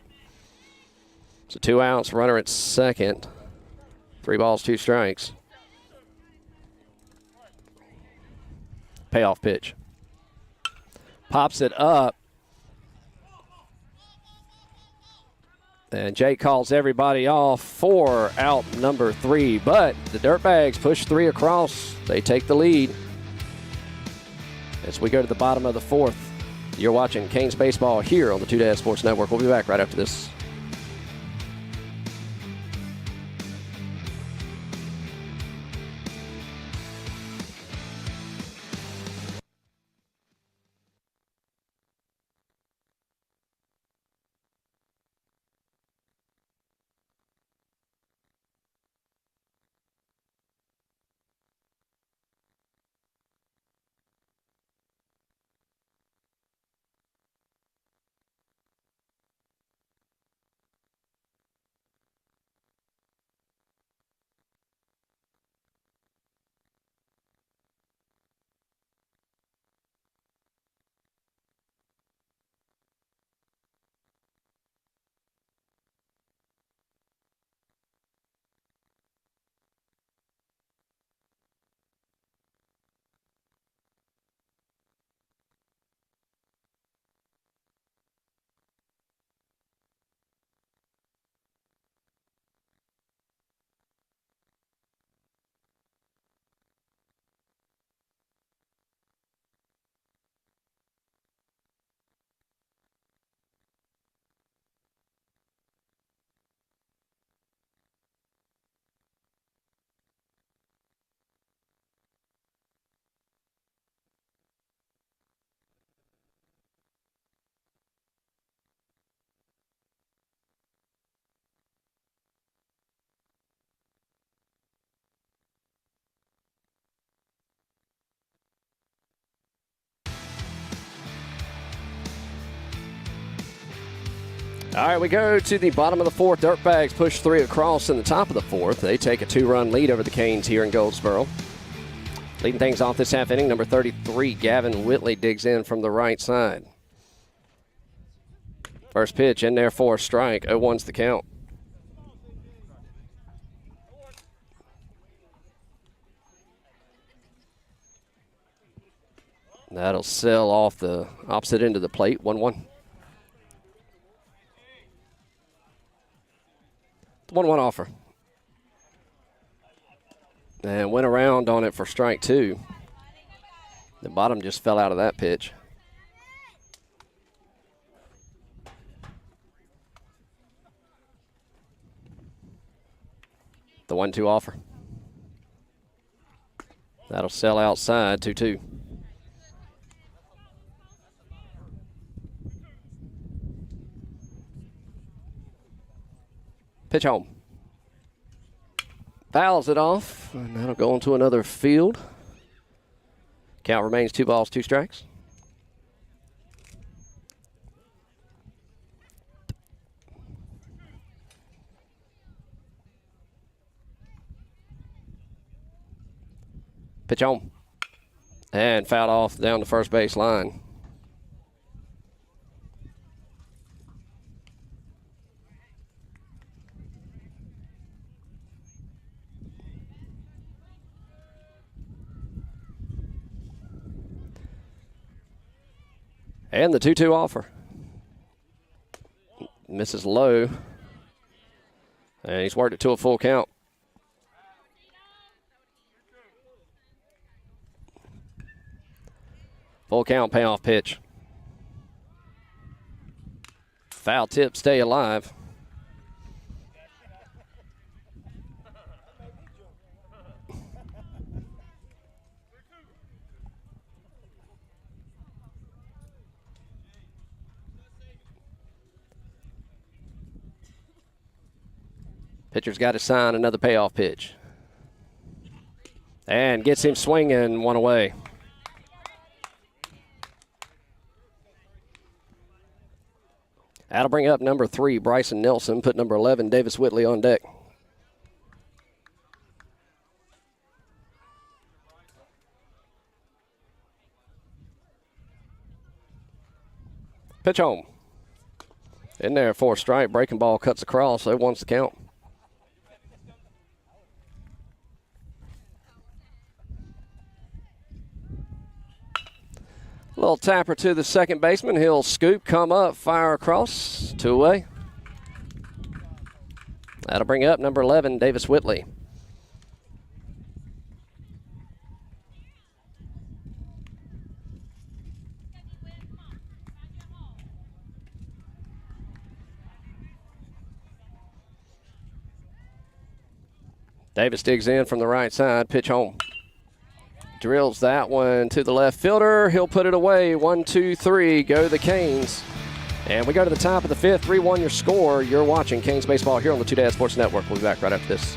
So 2 outs, runner at second. 3 balls, 2 strikes. Payoff pitch. Pops it up. And Jake calls everybody off for out number 3. But the Dirtbags push 3 across. They take the lead. As we go to the bottom of the 4th, you're watching Canes Baseball here on the 2 Sports Network. We'll be back right after this. All right, we go to the bottom of the 4th. Dirtbags push 3 across in the top of the 4th. They take a 2-run lead over the Canes here in Goldsboro. Leading things off this half inning, number 33, Gavin Whitley digs in from the right side. First pitch in there for a strike. 0-1's the count. That'll sail off the opposite end of the plate. 1-1. 1-1 offer. And went around on it for strike 2. The bottom just fell out of that pitch. The 1-2 offer. That'll sell outside, 2-2. Pitch home. Fouls it off, and that'll go into another field. Count remains 2 balls, 2 strikes. Pitch home. And fouled off down the first base line. And the 2-2 offer. Misses low. And he's worked it to a full count. Full count payoff pitch. Foul tip, stay alive. Pitcher's got to sign another payoff pitch. And gets him swinging, one away. That'll bring up number 3, Bryson Nelson. Put number 11, Davis Whitley, on deck. Pitch home. In there for a strike. Breaking ball cuts across. 0-1's the count. Little tapper to the second baseman. He'll scoop, come up, fire across. 2 away. That'll bring up number 11, Davis Whitley. Davis digs in from the right side. Pitch home. Drills that one to the left fielder. He'll put it away. 1, 2, 3. Go the Canes. And we go to the top of the 5th. 3-1 your score. You're watching Canes baseball here on the Two Dad Sports Network. We'll be back right after this.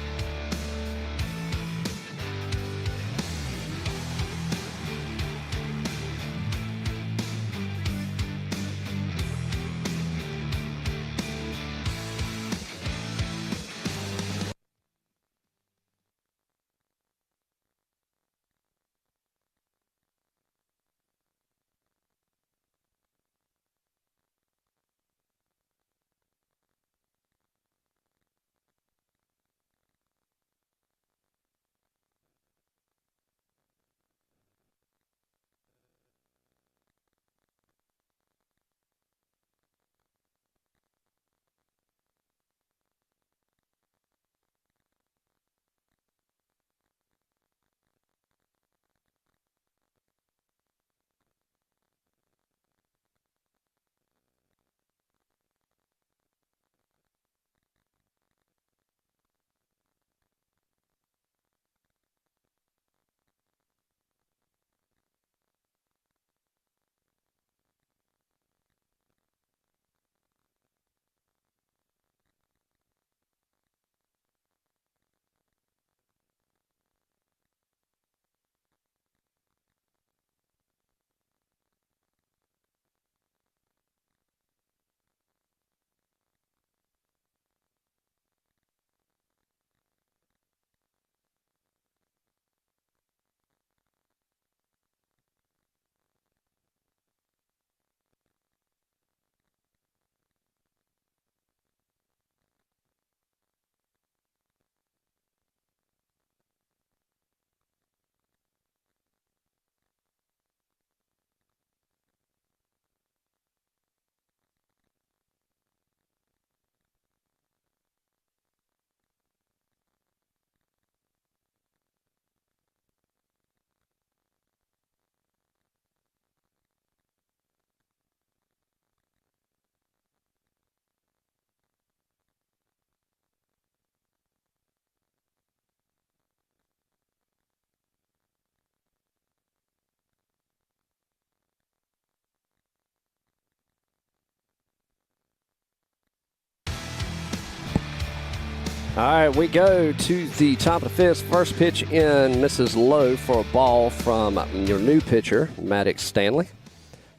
All right, we go to the top of the fifth. First pitch in misses low for a ball from your new pitcher, Maddox Stanley.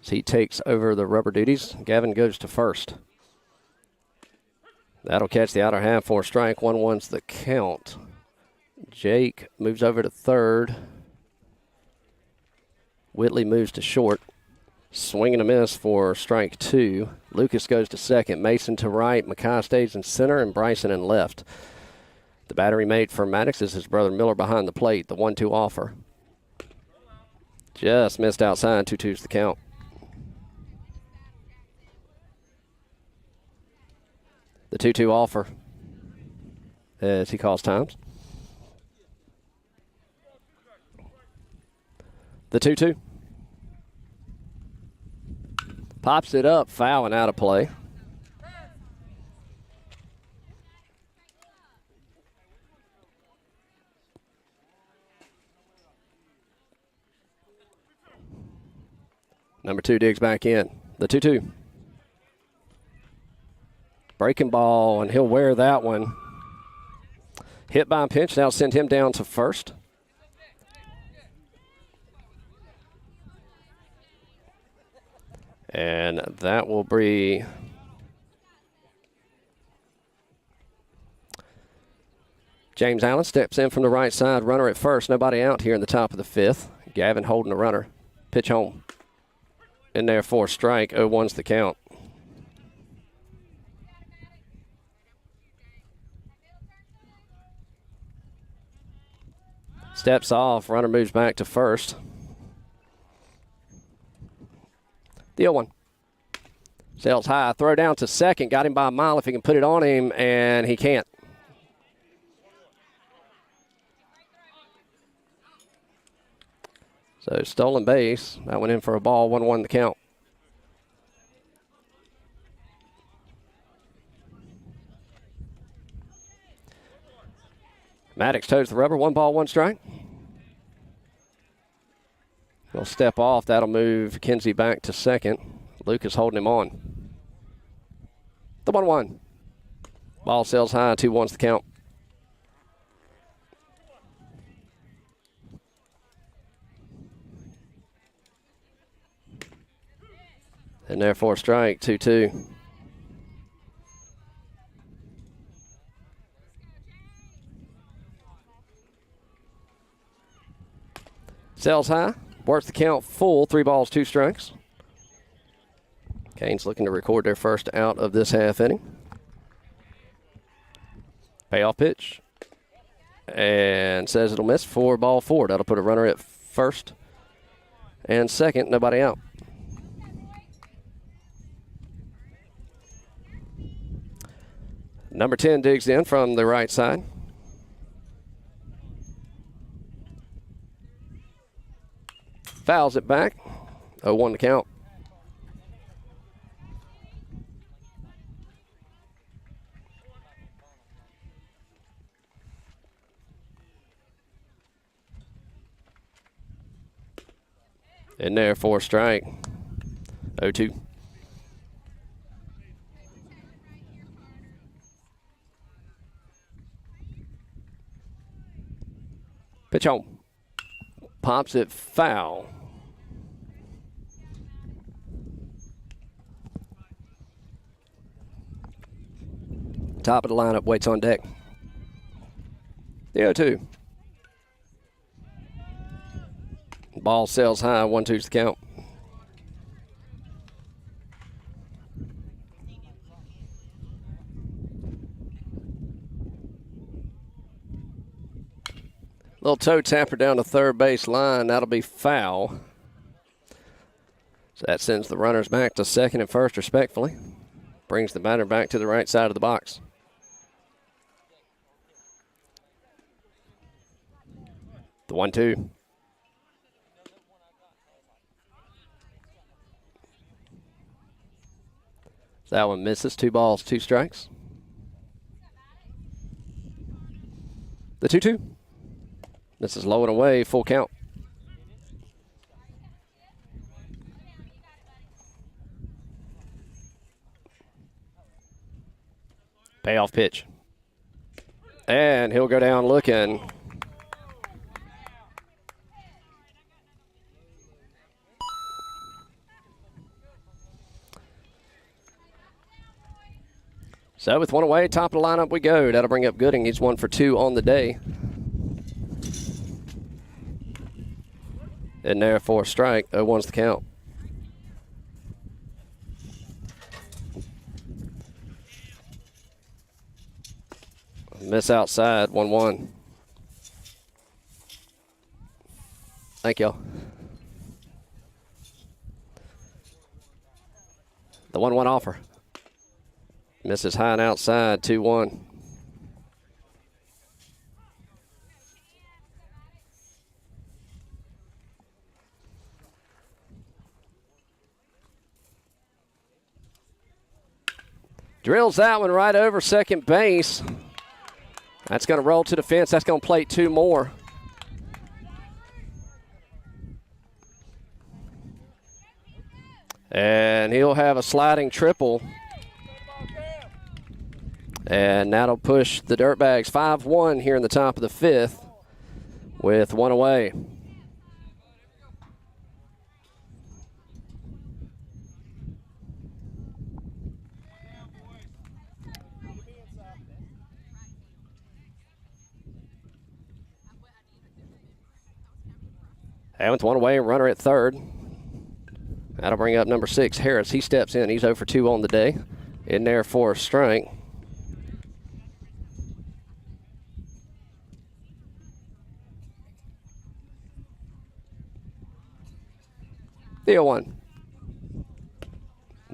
As he takes over the rubber duties, Gavin goes to first. That'll catch the outer half for a strike. 1-1's the count. Jake moves over to third. Whitley moves to short. Swing and a miss for strike 2. Lucas goes to second. Mason to right. Mackay stays in center, and Bryson in left. The battery made for Maddox is his brother Miller behind the plate. The 1-2 offer. Just missed outside. 2-2's the count. The 2-2 offer as he calls times. The 2-2. Pops it up, foul and out of play. Number 2 digs back in. The 2-2. Breaking ball, and he'll wear that one. Hit by a pitch, now send him down to first. And that will be James Allen steps in from the right side. Runner at first. Nobody out here in the top of the fifth. Gavin holding the runner. Pitch home. In there for a strike. 0-1's the count. Steps off. Runner moves back to first. The 0-1. Sails high. Throw down to second. Got him by a mile if he can put it on him, and he can't. So stolen base. That went in for a ball. 1-1 the count. Maddox toes the rubber. 1 ball, 1 strike. He'll step off. That'll move Kinsey back to second. Lucas holding him on. The 1-1. Ball sails high. 2-1's the count. And therefore strike. 2-2. Sails high. Works the count full. 3 balls, 2 strikes. Canes looking to record their first out of this half inning. Payoff pitch. And says it'll miss. 4 ball 4. That'll put a runner at first and second. Nobody out. Number 10 digs in from the right side. Fouls it back. 0-1 to count. In there for a strike. 0-2. Pitch home. Pops it foul. Top of the lineup waits on deck. The 0-2. Ball sails high. 1-2's the count. Little toe tapper down the third base line. That'll be foul. So that sends the runners back to second and first respectfully. Brings the batter back to the right side of the box. The 1-2. So that one misses. 2 balls, 2 strikes. The 2-2. This is low and away, full count. Payoff pitch. And he'll go down looking. So with one away, top of the lineup we go. That'll bring up Gooding. He's 1 for 2 on the day. In there for a strike. 0-1's the count. Miss outside, 1-1. Thank y'all. The 1-1 offer. Misses high and outside, 2-1. Drills that one right over second base. That's going to roll to the fence. That's going to plate 2 more. And he'll have a sliding triple. And that'll push the Dirtbags 5-1 here in the top of the 5th with 1 away. And with 1 away, runner at third. That'll bring up number 6, Harris. He steps in. He's 0 for 2 on the day. In there for a strike. The 0-1.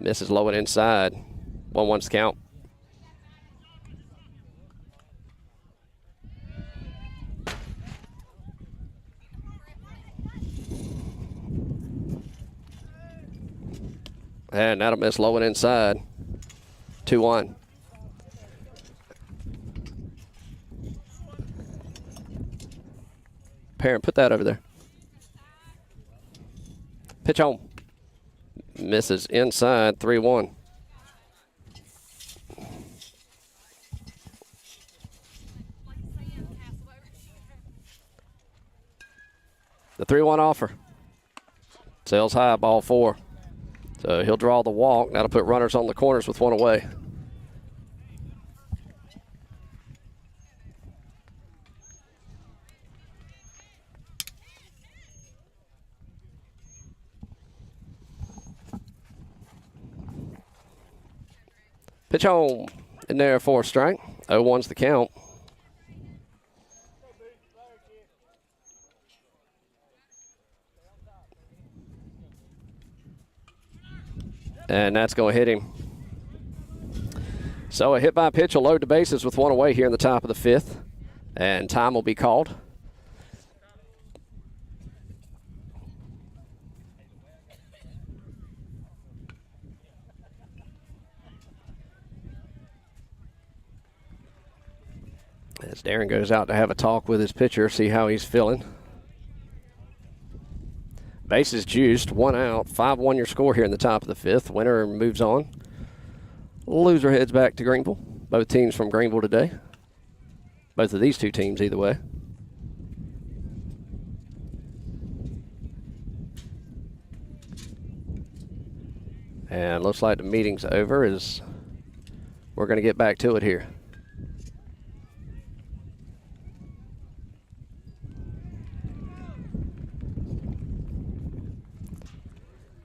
Misses low and inside. 1-1's the count. And that'll miss low and inside. 2-1. Parent, put that over there. Pitch home. Misses inside, 3-1. The 3-1 offer. Sails high, ball 4. So he'll draw the walk. That'll put runners on the corners with 1 away. Pitch home. In there for a strike. 0-1's the count. And that's going to hit him. So a hit by pitch will load the bases with 1 away here in the top of the 5th. And time will be called. As Darren goes out to have a talk with his pitcher, see how he's feeling. Bases juiced, 1 out, 5-1 your score here in the top of the 5th. Winner moves on. Loser heads back to Greenville. Both teams from Greenville today. Both of these 2 teams either way. And looks like the meeting's over as we're going to get back to it here.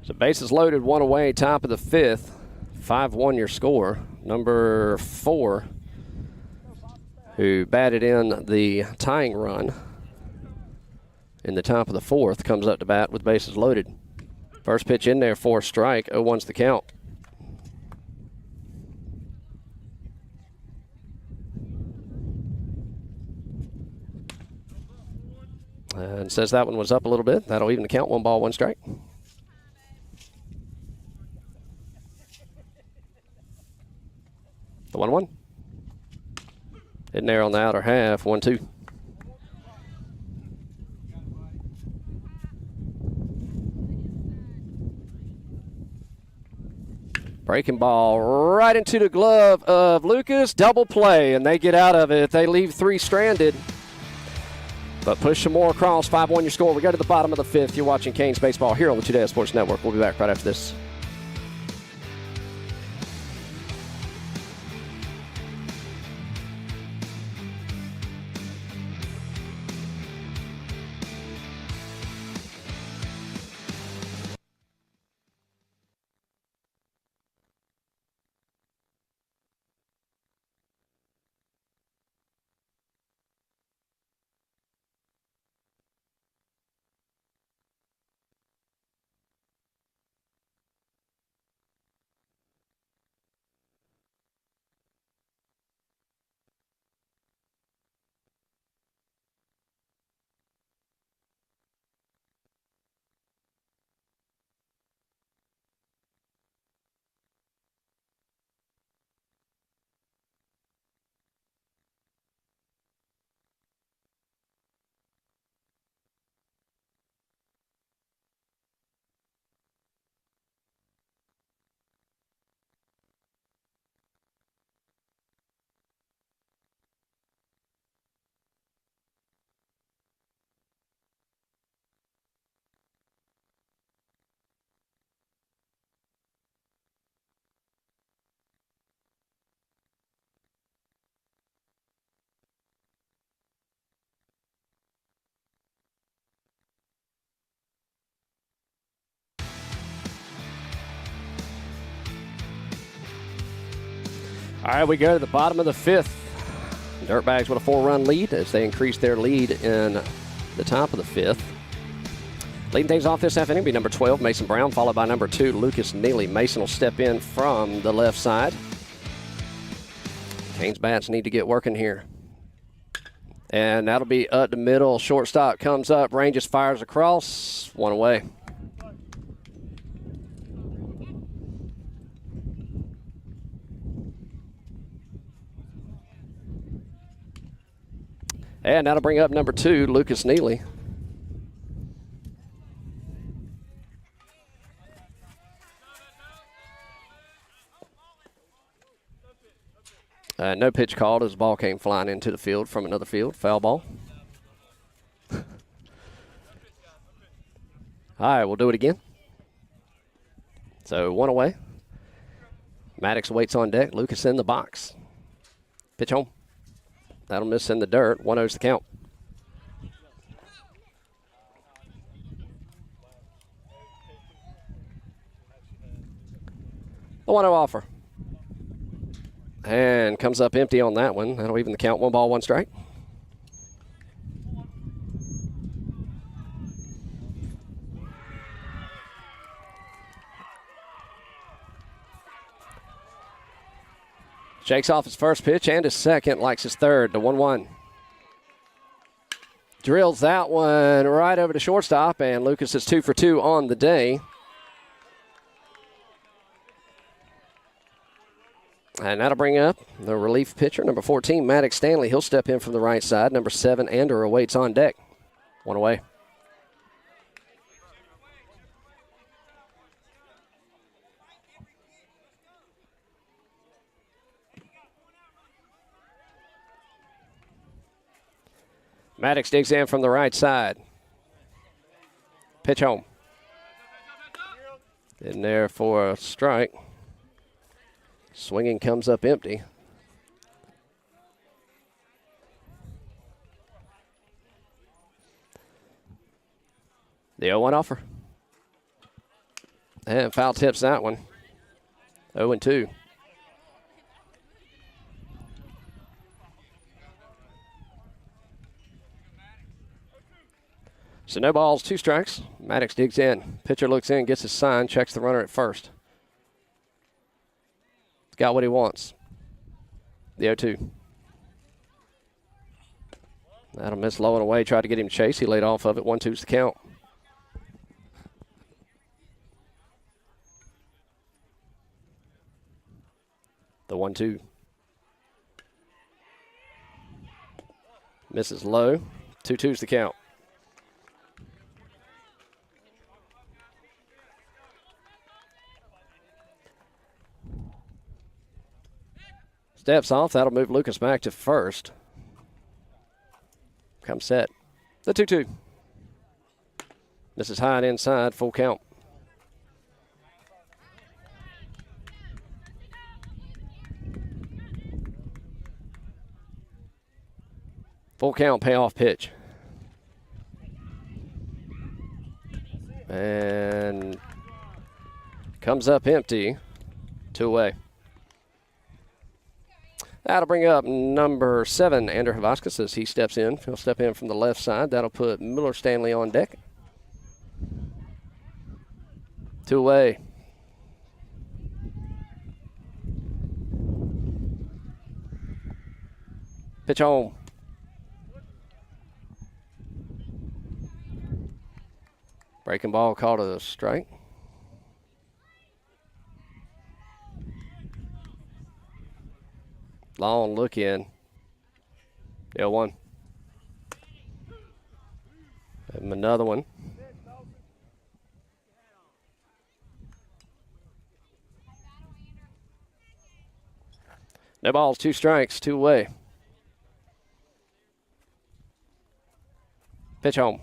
So bases loaded, 1 away, top of the 5th. 5-1 your score. Number 4, who batted in the tying run in the top of the 4th, comes up to bat with bases loaded. First pitch in there for a strike. 0-1's the count. And says that one was up a little bit. That'll even the count. 1 ball, 1 strike. The 1-1. In there on the outer half, 1-2. Breaking ball right into the glove of Lucas. Double play, and they get out of it. They leave 3 stranded. But push some more across. 5-1 your score. We go to the bottom of the 5th. You're watching Canes Baseball here on the 2Day Sports Network. We'll be back right after this. All right, we go to the bottom of the 5th. Dirtbags with a 4-run lead as they increase their lead in the top of the 5th. Leading things off this half inning will be number 12, Mason Brown, followed by number 2, Lucas Neely. Mason will step in from the left side. Canes bats need to get working here. And that'll be up the middle. Shortstop comes up, ranges, fires across. 1 away. And that'll bring up number 2, Lucas Neely. No pitch called as the ball came flying into the field from another field. Foul ball. All right, we'll do it again. So 1 away. Maddox waits on deck. Lucas in the box. Pitch home. That'll miss in the dirt. 1-0's the count. The 1-0 offer. And comes up empty on that one. That'll even the count. 1 ball, 1 strike. Shakes off his first pitch and his second, likes his third. The 1-1. Drills that one right over to shortstop, and Lucas is 2 for 2 on the day. And that'll bring up the relief pitcher, number 14, Maddox Stanley. He'll step in from the right side. Number 7, Ander awaits on deck. 1 away. Maddox digs in from the right side. Pitch home. In there for a strike. Swinging comes up empty. The 0-1 offer. And foul tips that one. 0-2. So no balls, 2 strikes. Maddox digs in. Pitcher looks in, gets his sign, checks the runner at first. He's got what he wants. The 0-2. That'll miss low and away. Tried to get him to chase. He laid off of it. 1-2's the count. The 1-2. Misses low. 2-2's the count. Steps off. That'll move Lucas back to first. Come set. The 2-2. This is high and inside. Full count. Full count payoff pitch. And comes up empty. 2 away. That'll bring up number 7, Andrew Havaskis, as he steps in. He'll step in from the left side. That'll put Miller Stanley on deck. 2 away. Pitch home. Breaking ball called a strike. Long look in. 0-1. And another one. No balls, 2 strikes, 2 away. Pitch home.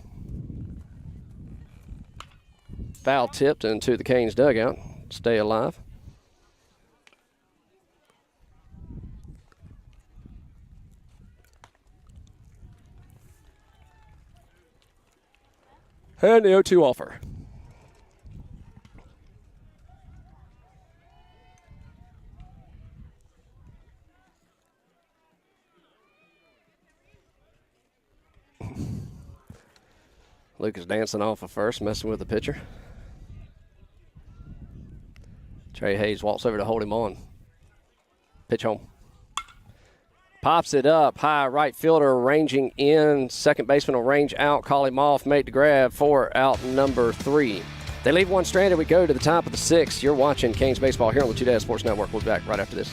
Foul tipped into the Canes dugout. Stay alive. And the 0-2 offer. Lucas dancing off of first, messing with the pitcher. Trey Hayes walks over to hold him on. Pitch home. Pops it up. High right fielder ranging in. Second baseman will range out. Call him off. Make the grab for out number 3. They leave one stranded. We go to the top of the 6th. You're watching Canes baseball here on the 2 Days Sports Network. We'll be back right after this.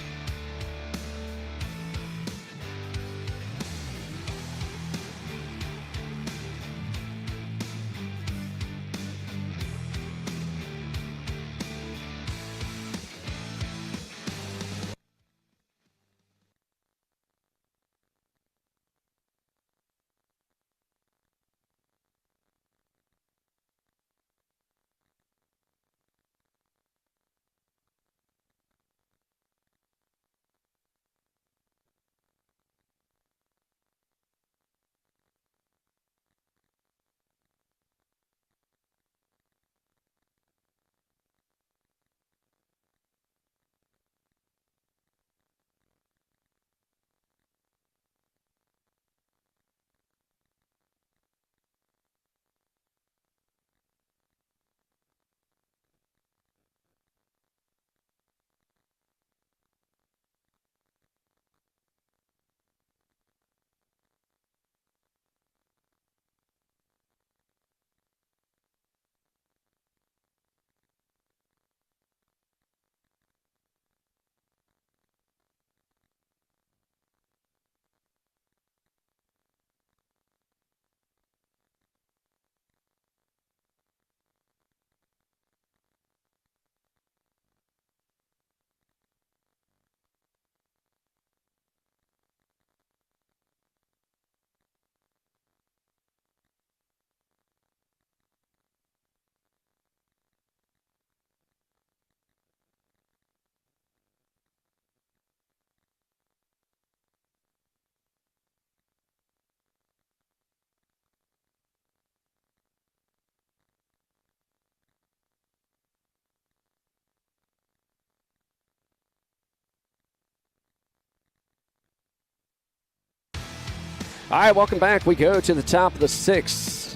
All right, welcome back. We go to the top of the 6th.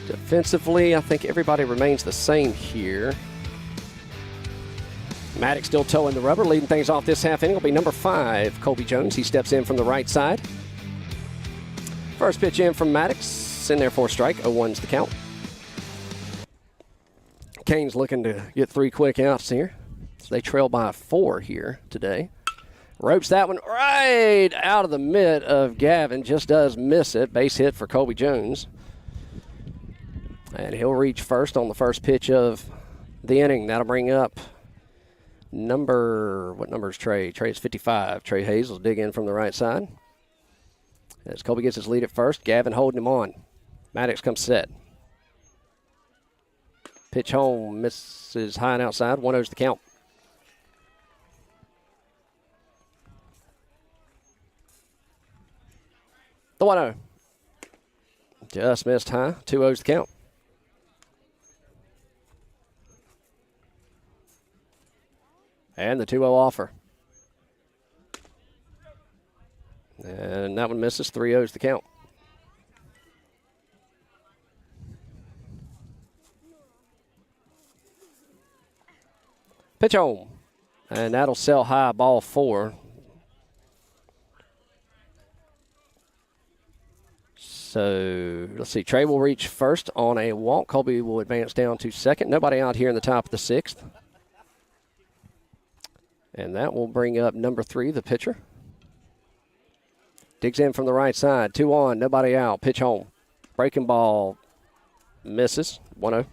Defensively, I think everybody remains the same here. Maddox still towing the rubber, leading things off this half inning will be number 5, Colby Jones. He steps in from the right side. First pitch in from Maddox, in there for a strike. 0-1's the count. Canes looking to get 3 quick outs here. So they trail by 4 here today. Ropes that one right out of the mitt of Gavin. Just does miss it. Base hit for Colby Jones. And he'll reach first on the first pitch of the inning. That'll bring up What number is Trey? Trey is 55. Trey Hayes will dig in from the right side. As Colby gets his lead at first, Gavin holding him on. Maddox comes set. Pitch home, misses high and outside. 1-0's the count. The 1-0. Just missed high. 2-0's the count. And the 2-0 offer. And that one misses. 3-0's the count. Pitch home. And that'll sell high, ball 4. So let's see. Trey will reach first on a walk. Colby will advance down to second. Nobody out here in the top of the 6th. And that will bring up number 3, the pitcher. Digs in from the right side. 2-on. Nobody out. Pitch home. Breaking ball misses. 1-0.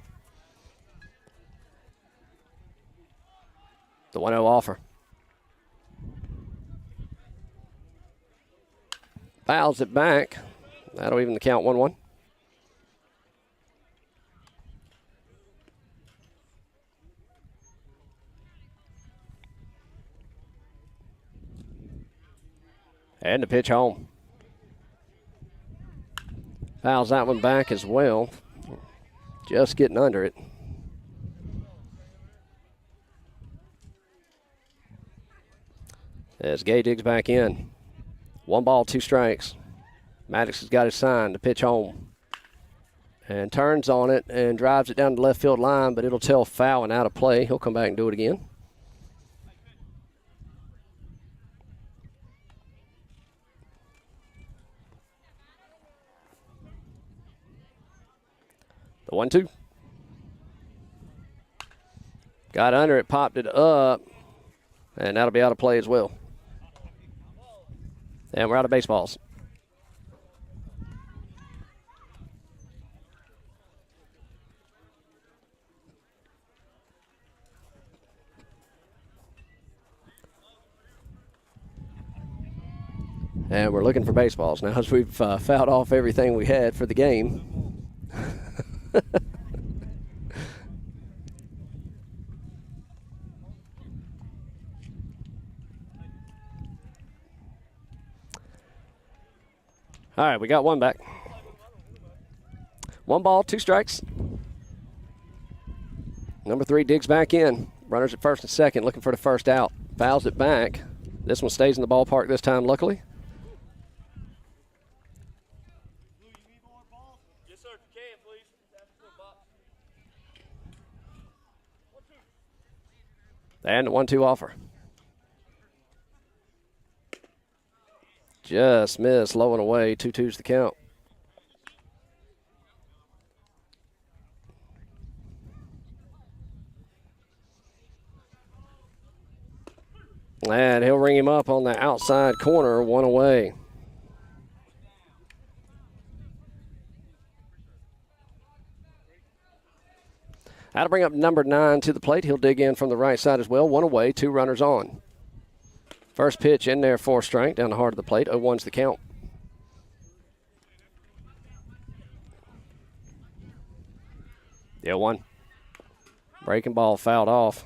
The 1-0 offer. Fouls it back. That'll even the count. 1-1. And the pitch home. Fouls that one back as well. Just getting under it. As Gay digs back in. 1 ball, 2 strikes. Maddox has got his sign to pitch home. And turns on it and drives it down the left field line, but it'll tell foul and out of play. He'll come back and do it again. The 1-2. Got under it, popped it up, and that'll be out of play as well. And we're out of baseballs. And we're looking for baseballs now as we've fouled off everything we had for the game. All right, we got one back. 1 ball, 2 strikes. Number 3 digs back in. Runners at first and second, looking for the first out. Fouls it back. This one stays in the ballpark this time, luckily. Yes, sir. If you can, please. And the 1-2 offer. Just missed, low and away. 2-2's the count. And he'll ring him up on the outside corner, 1 away. That'll bring up number 9 to the plate. He'll dig in from the right side as well. 1 away, 2 runners on. First pitch in there for strike down the heart of the plate. 0-1's the count. The 0-1. Breaking ball fouled off.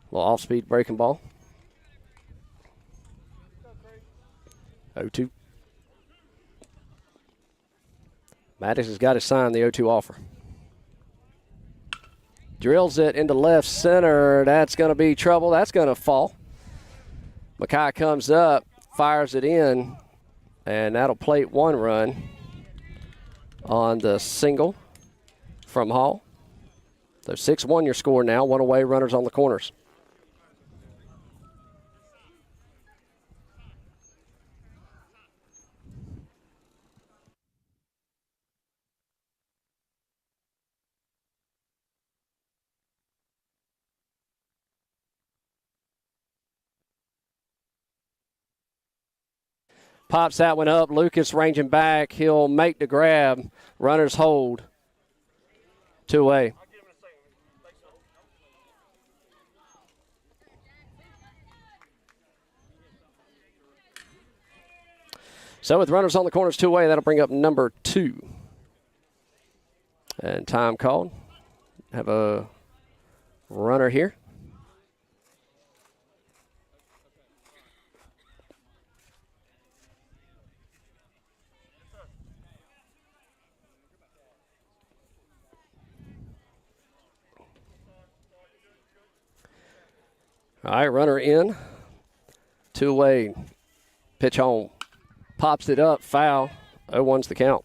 A little off-speed breaking ball. 0-2. Maddox has got to sign the 0-2 offer. Drills it into left center. That's going to be trouble. That's going to fall. Mackay comes up, fires it in, and that'll plate 1 run on the single from Hall. So 6-1 your score now. 1 away, runners on the corners. Pops that one up. Lucas ranging back. He'll make the grab. Runners hold. 2 away. So with runners on the corners 2 away, that'll bring up number 2. And time called. Have a runner here. All right, runner in. 2 away. Pitch home. Pops it up. Foul. 0-1's the count.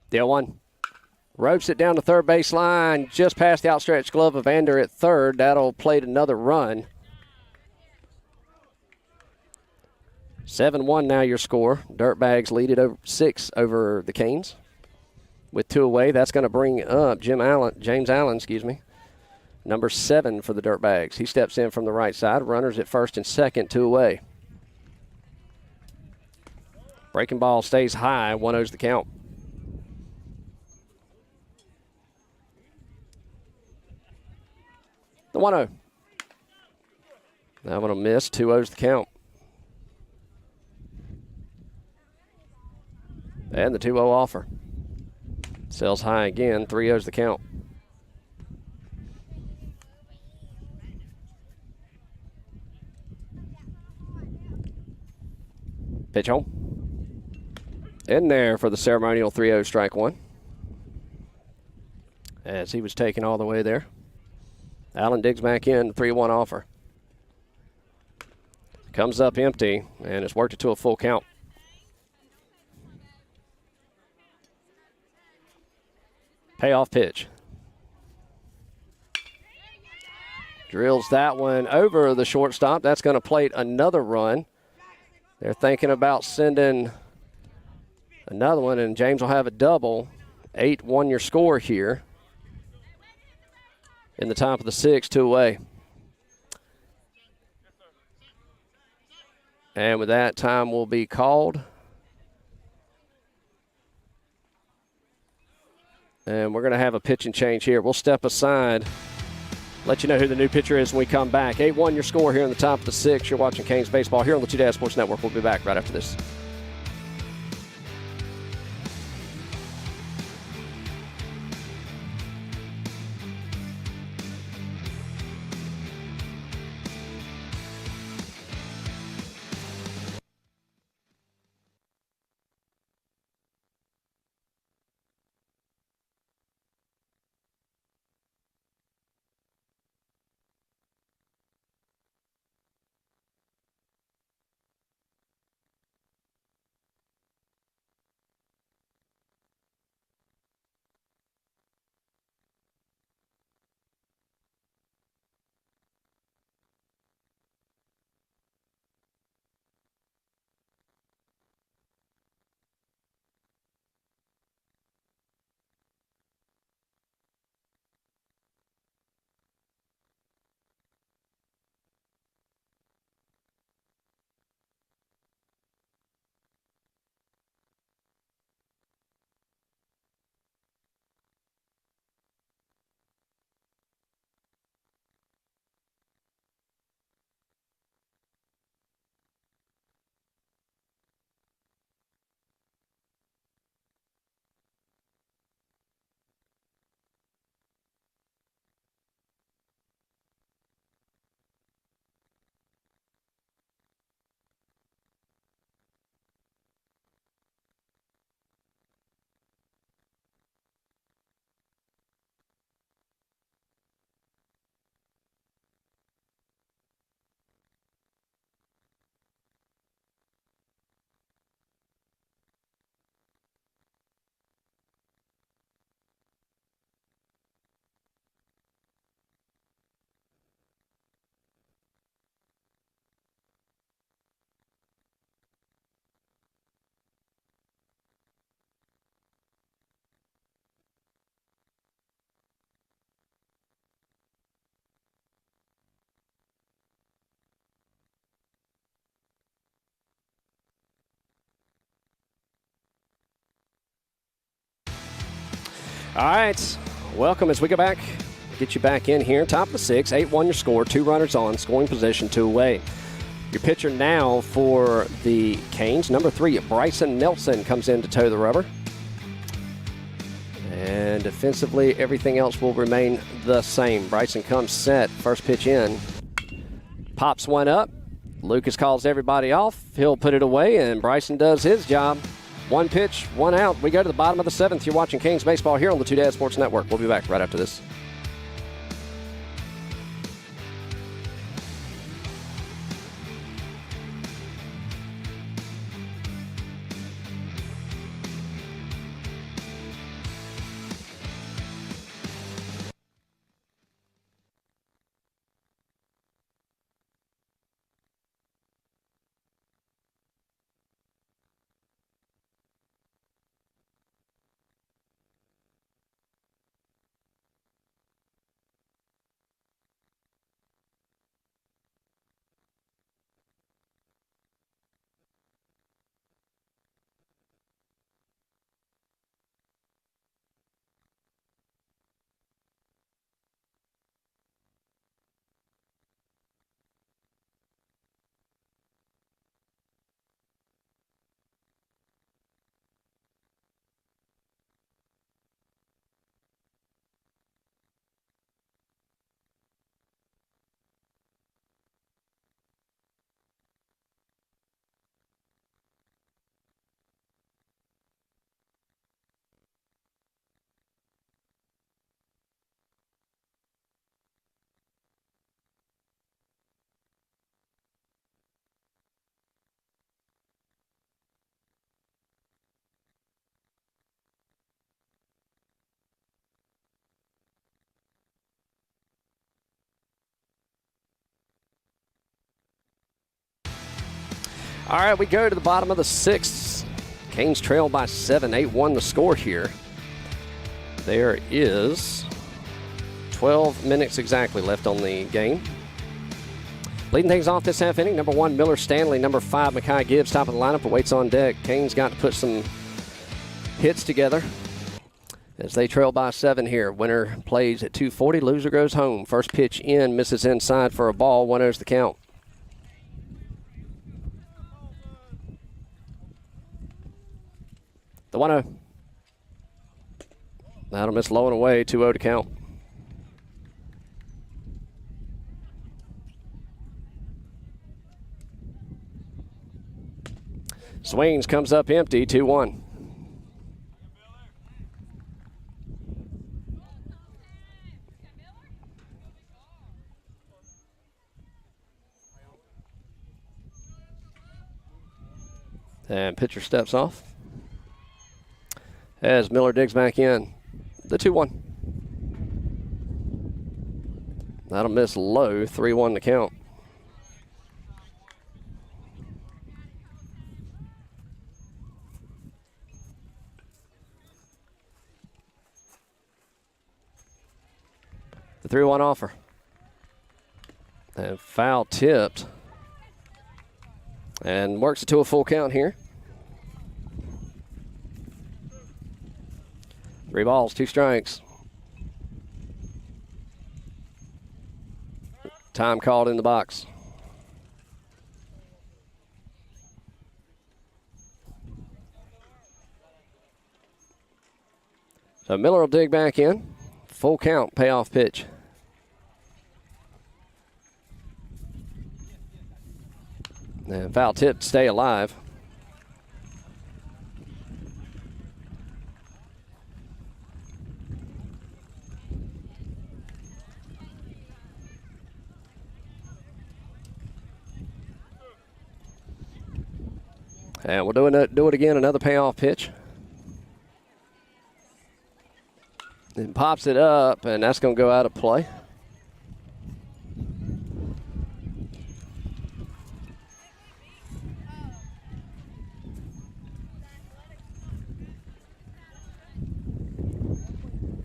Deal 1. Ropes it down the third base line, just past the outstretched glove of Vander at third. That'll plate another run. 7-1 now your score. Dirtbags lead it over 6 over the Canes. With 2 away, that's going to bring up James Allen, number 7 for the Dirtbags. He steps in from the right side. Runners at first and second, 2 away. Breaking ball stays high. 1-0's the count. The 1-0. That one will miss. 2-0's the count. And the 2-0 offer. Sells high again. 3-0's the count. Pitch home. In there for the ceremonial 3-0 strike 1. As he was taken all the way there. Allen digs back in, 3-1 offer. Comes up empty, and it's worked it to a full count. Payoff pitch. Drills that one over the shortstop. That's going to plate another run. They're thinking about sending another one, and James will have a double. 8-1 your score here. In the top of the 6th, 2 away. And with that, time will be called. And we're going to have a pitching change here. We'll step aside, let you know who the new pitcher is when we come back. 8-1 your score here in the top of the 6th. You're watching Canes Baseball here on the Two Dad Sports Network. We'll be back right after this. All right, welcome as we go back get you back in here. Top of the 6th, 8-1 your score, 2 runners on, scoring position, 2 away. Your pitcher now for the Canes, number 3, Bryson Nelson, comes in to toe the rubber. And defensively, everything else will remain the same. Bryson comes set, first pitch in. Pops one up. Lucas calls everybody off. He'll put it away, and Bryson does his job. 1 pitch, 1 out. We go to the bottom of the 7th. You're watching Canes baseball here on the Two Dad Sports Network. We'll be back right after this. All right, we go to the bottom of the 6th. Canes trail by 7, 8-1 the score here. There is 12 minutes exactly left on the game. Leading things off this half inning, number 1, Miller Stanley. Number 5, Makai Gibbs, top of the lineup, awaits on deck. Canes got to put some hits together as they trail by 7 here. Winner plays at 2:40, loser goes home. First pitch in, misses inside for a ball, 1-0's the count. The 1-0. That'll miss low and away, 2-0 to count. Swings, comes up empty, 2-1. And pitcher steps off as Miller digs back in. The 2-1. That'll miss low, 3-1 to count. The 3-1 offer. And foul tipped. And works it to a full count here. 3 balls, 2 strikes. Time called in the box. So Miller will dig back in. Full count, payoff pitch. And foul tip to stay alive. And we'll do it again, another payoff pitch. And pops it up, and that's going to go out of play.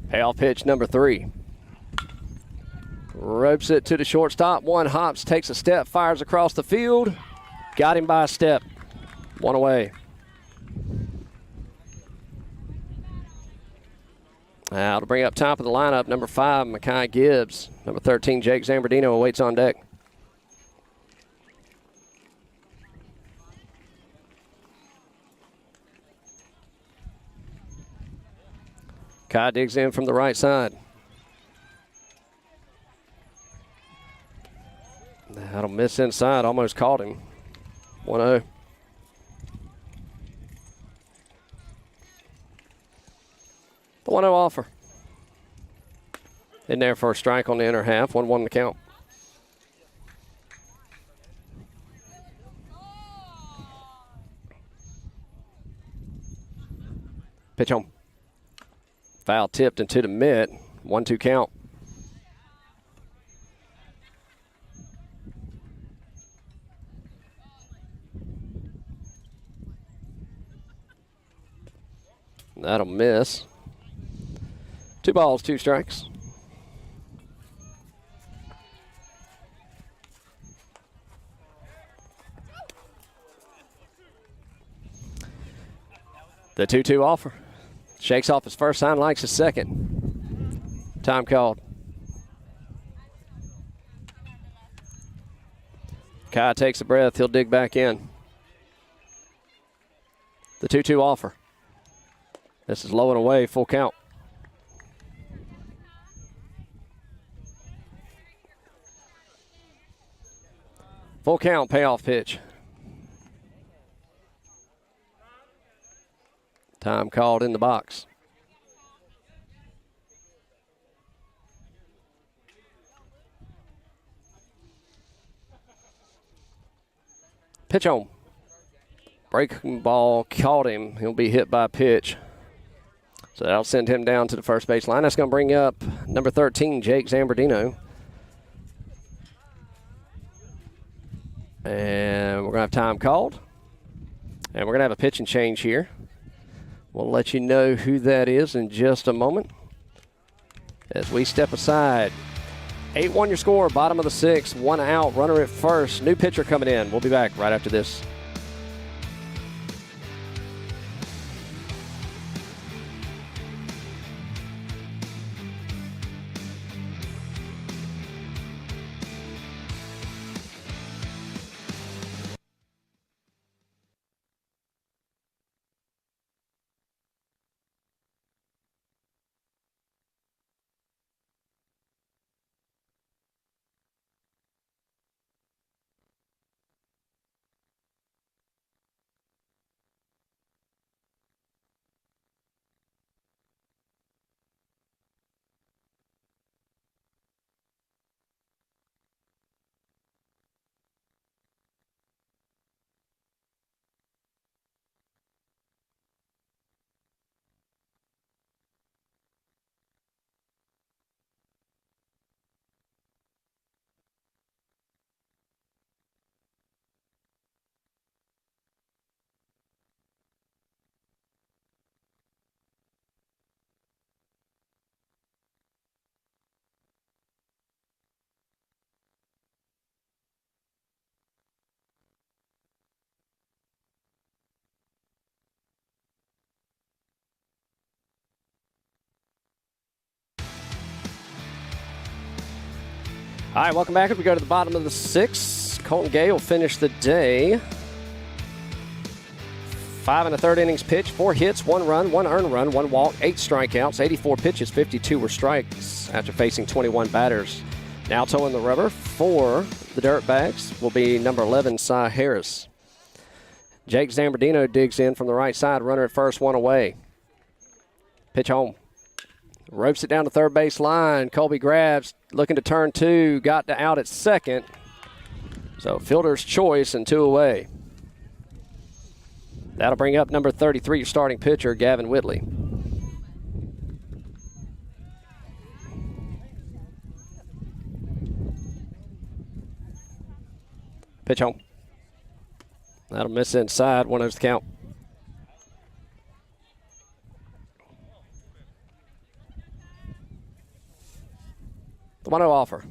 Payoff pitch number 3. Ropes it to the shortstop. 1 hops, takes a step, fires across the field. Got him by a step. 1 away. Now to bring up top of the lineup, number 5, Makai Gibbs. Number 13, Jake Zambardino awaits on deck. Kai digs in from the right side. That'll miss inside, almost caught him. 1-0. The 1-0 offer. In there for a strike on the inner half. 1-1 the count. Pitch home. Foul tipped into the mid. 1-2 count. That'll miss. 2 balls, 2 strikes. The 2-2 offer. Shakes off his first sign, likes his second. Time called. Kai takes a breath. He'll dig back in. The 2-2 offer. This is low and away, full count. Full count, payoff pitch. Time called in the box. Pitch on. Breaking ball caught him. He'll be hit by a pitch. So that'll send him down to the first base line. That's going to bring up number 13, Jake Zambardino. And we're going to have time called. And we're going to have a pitching change here. We'll let you know who that is in just a moment. As we step aside. 8-1 your score, bottom of the 6th, 1 out, runner at first. New pitcher coming in. We'll be back right after this. All right, welcome back. As we go to the bottom of the 6th, Colton Gay will finish the day. 5 1/3 innings pitched, 4 hits, 1 run, 1 earned run, 1 walk, 8 strikeouts, 84 pitches, 52 were strikes after facing 21 batters. Now towing the rubber for the Dirtbags will be number 11, Cy Harris. Jake Zambardino digs in from the right side, runner at first, 1 away. Pitch home. Ropes it down the third base line. Colby grabs, looking to turn 2, got to out at second. So fielder's choice and 2 away. That'll bring up number 33, your starting pitcher, Gavin Whitley. Pitch home. That'll miss inside. 1-0's the count. The 1-0 offer.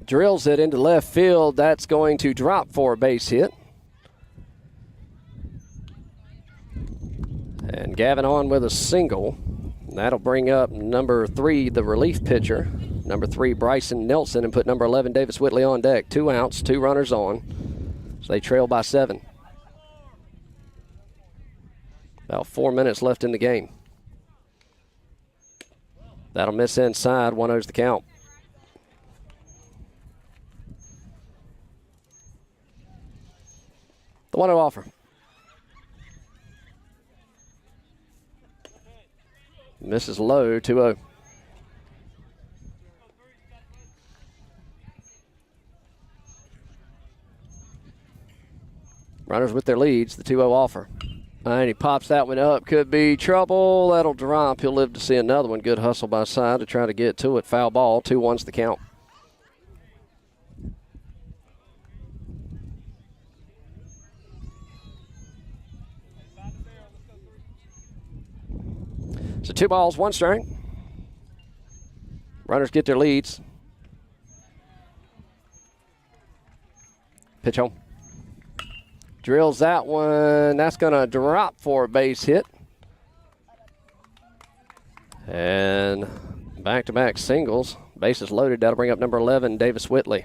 Drills it into left field. That's going to drop for a base hit. And Gavin on with a single. That'll bring up number 3, the relief pitcher. Number 3, Bryson Nelson, and put number 11, Davis Whitley, on deck. 2 outs, 2 runners on. So they trail by 7. About 4 minutes left in the game. That'll miss inside. 1-0's the count. The 1-0 offer. Misses low. 2-0. Runners with their leads. The 2-0 offer. And he pops that one up. Could be trouble. That'll drop. He'll live to see another one. Good hustle by side to try to get to it. Foul ball. 2-1's the count. So 2 balls, 1 strike. Runners get their leads. Pitch home. Drills that one. That's going to drop for a base hit. And back-to-back singles. Bases loaded. That'll bring up number 11, Davis Whitley.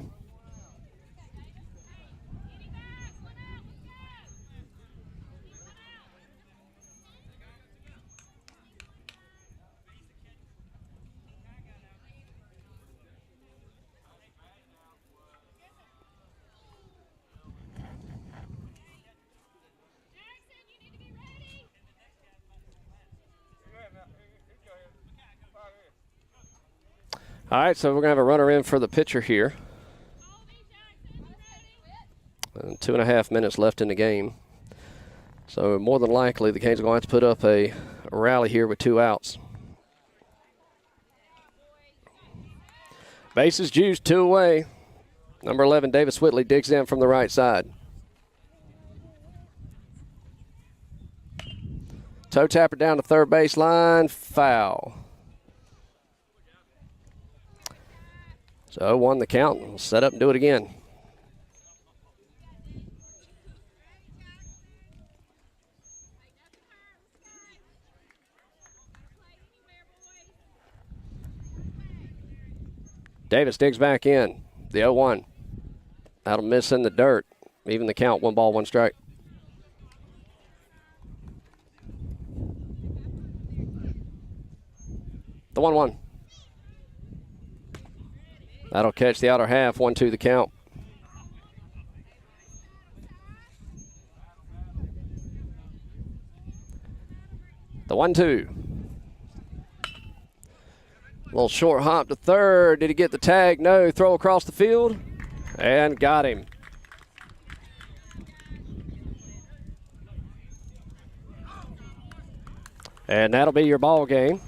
All right, so we're going to have a runner in for the pitcher here. And 2.5 minutes left in the game. So more than likely, the Canes are going to have to put up a rally here with 2 outs. Bases juiced, 2 away. Number 11, Davis Whitley, digs in from the right side. Toe tapper down the third baseline, foul. So 1 the count. We'll set up and do it again. Davis digs back in. The 0-1. That'll miss in the dirt. Even the count, 1 ball, 1 strike. The 1-1. That'll catch the outer half, 1-2 the count. The 1-2. Little short hop to third. Did he get the tag? No. Throw across the field. And got him. And that'll be your ball game.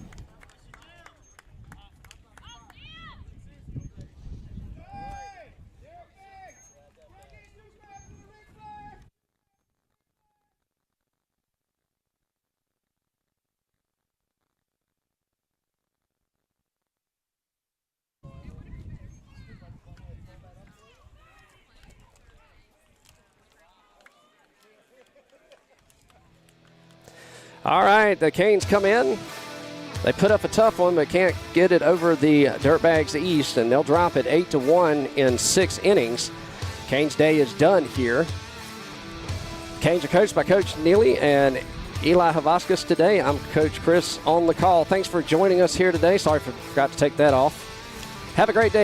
All right, the Canes come in. They put up a tough one, but can't get it over the Dirtbags East, and they'll drop it 8-1 in 6 innings. Canes' day is done here. Canes are coached by Coach Neely and Eli Havaskis today. I'm Coach Chris on the call. Thanks for joining us here today. Sorry, forgot to take that off. Have a great day.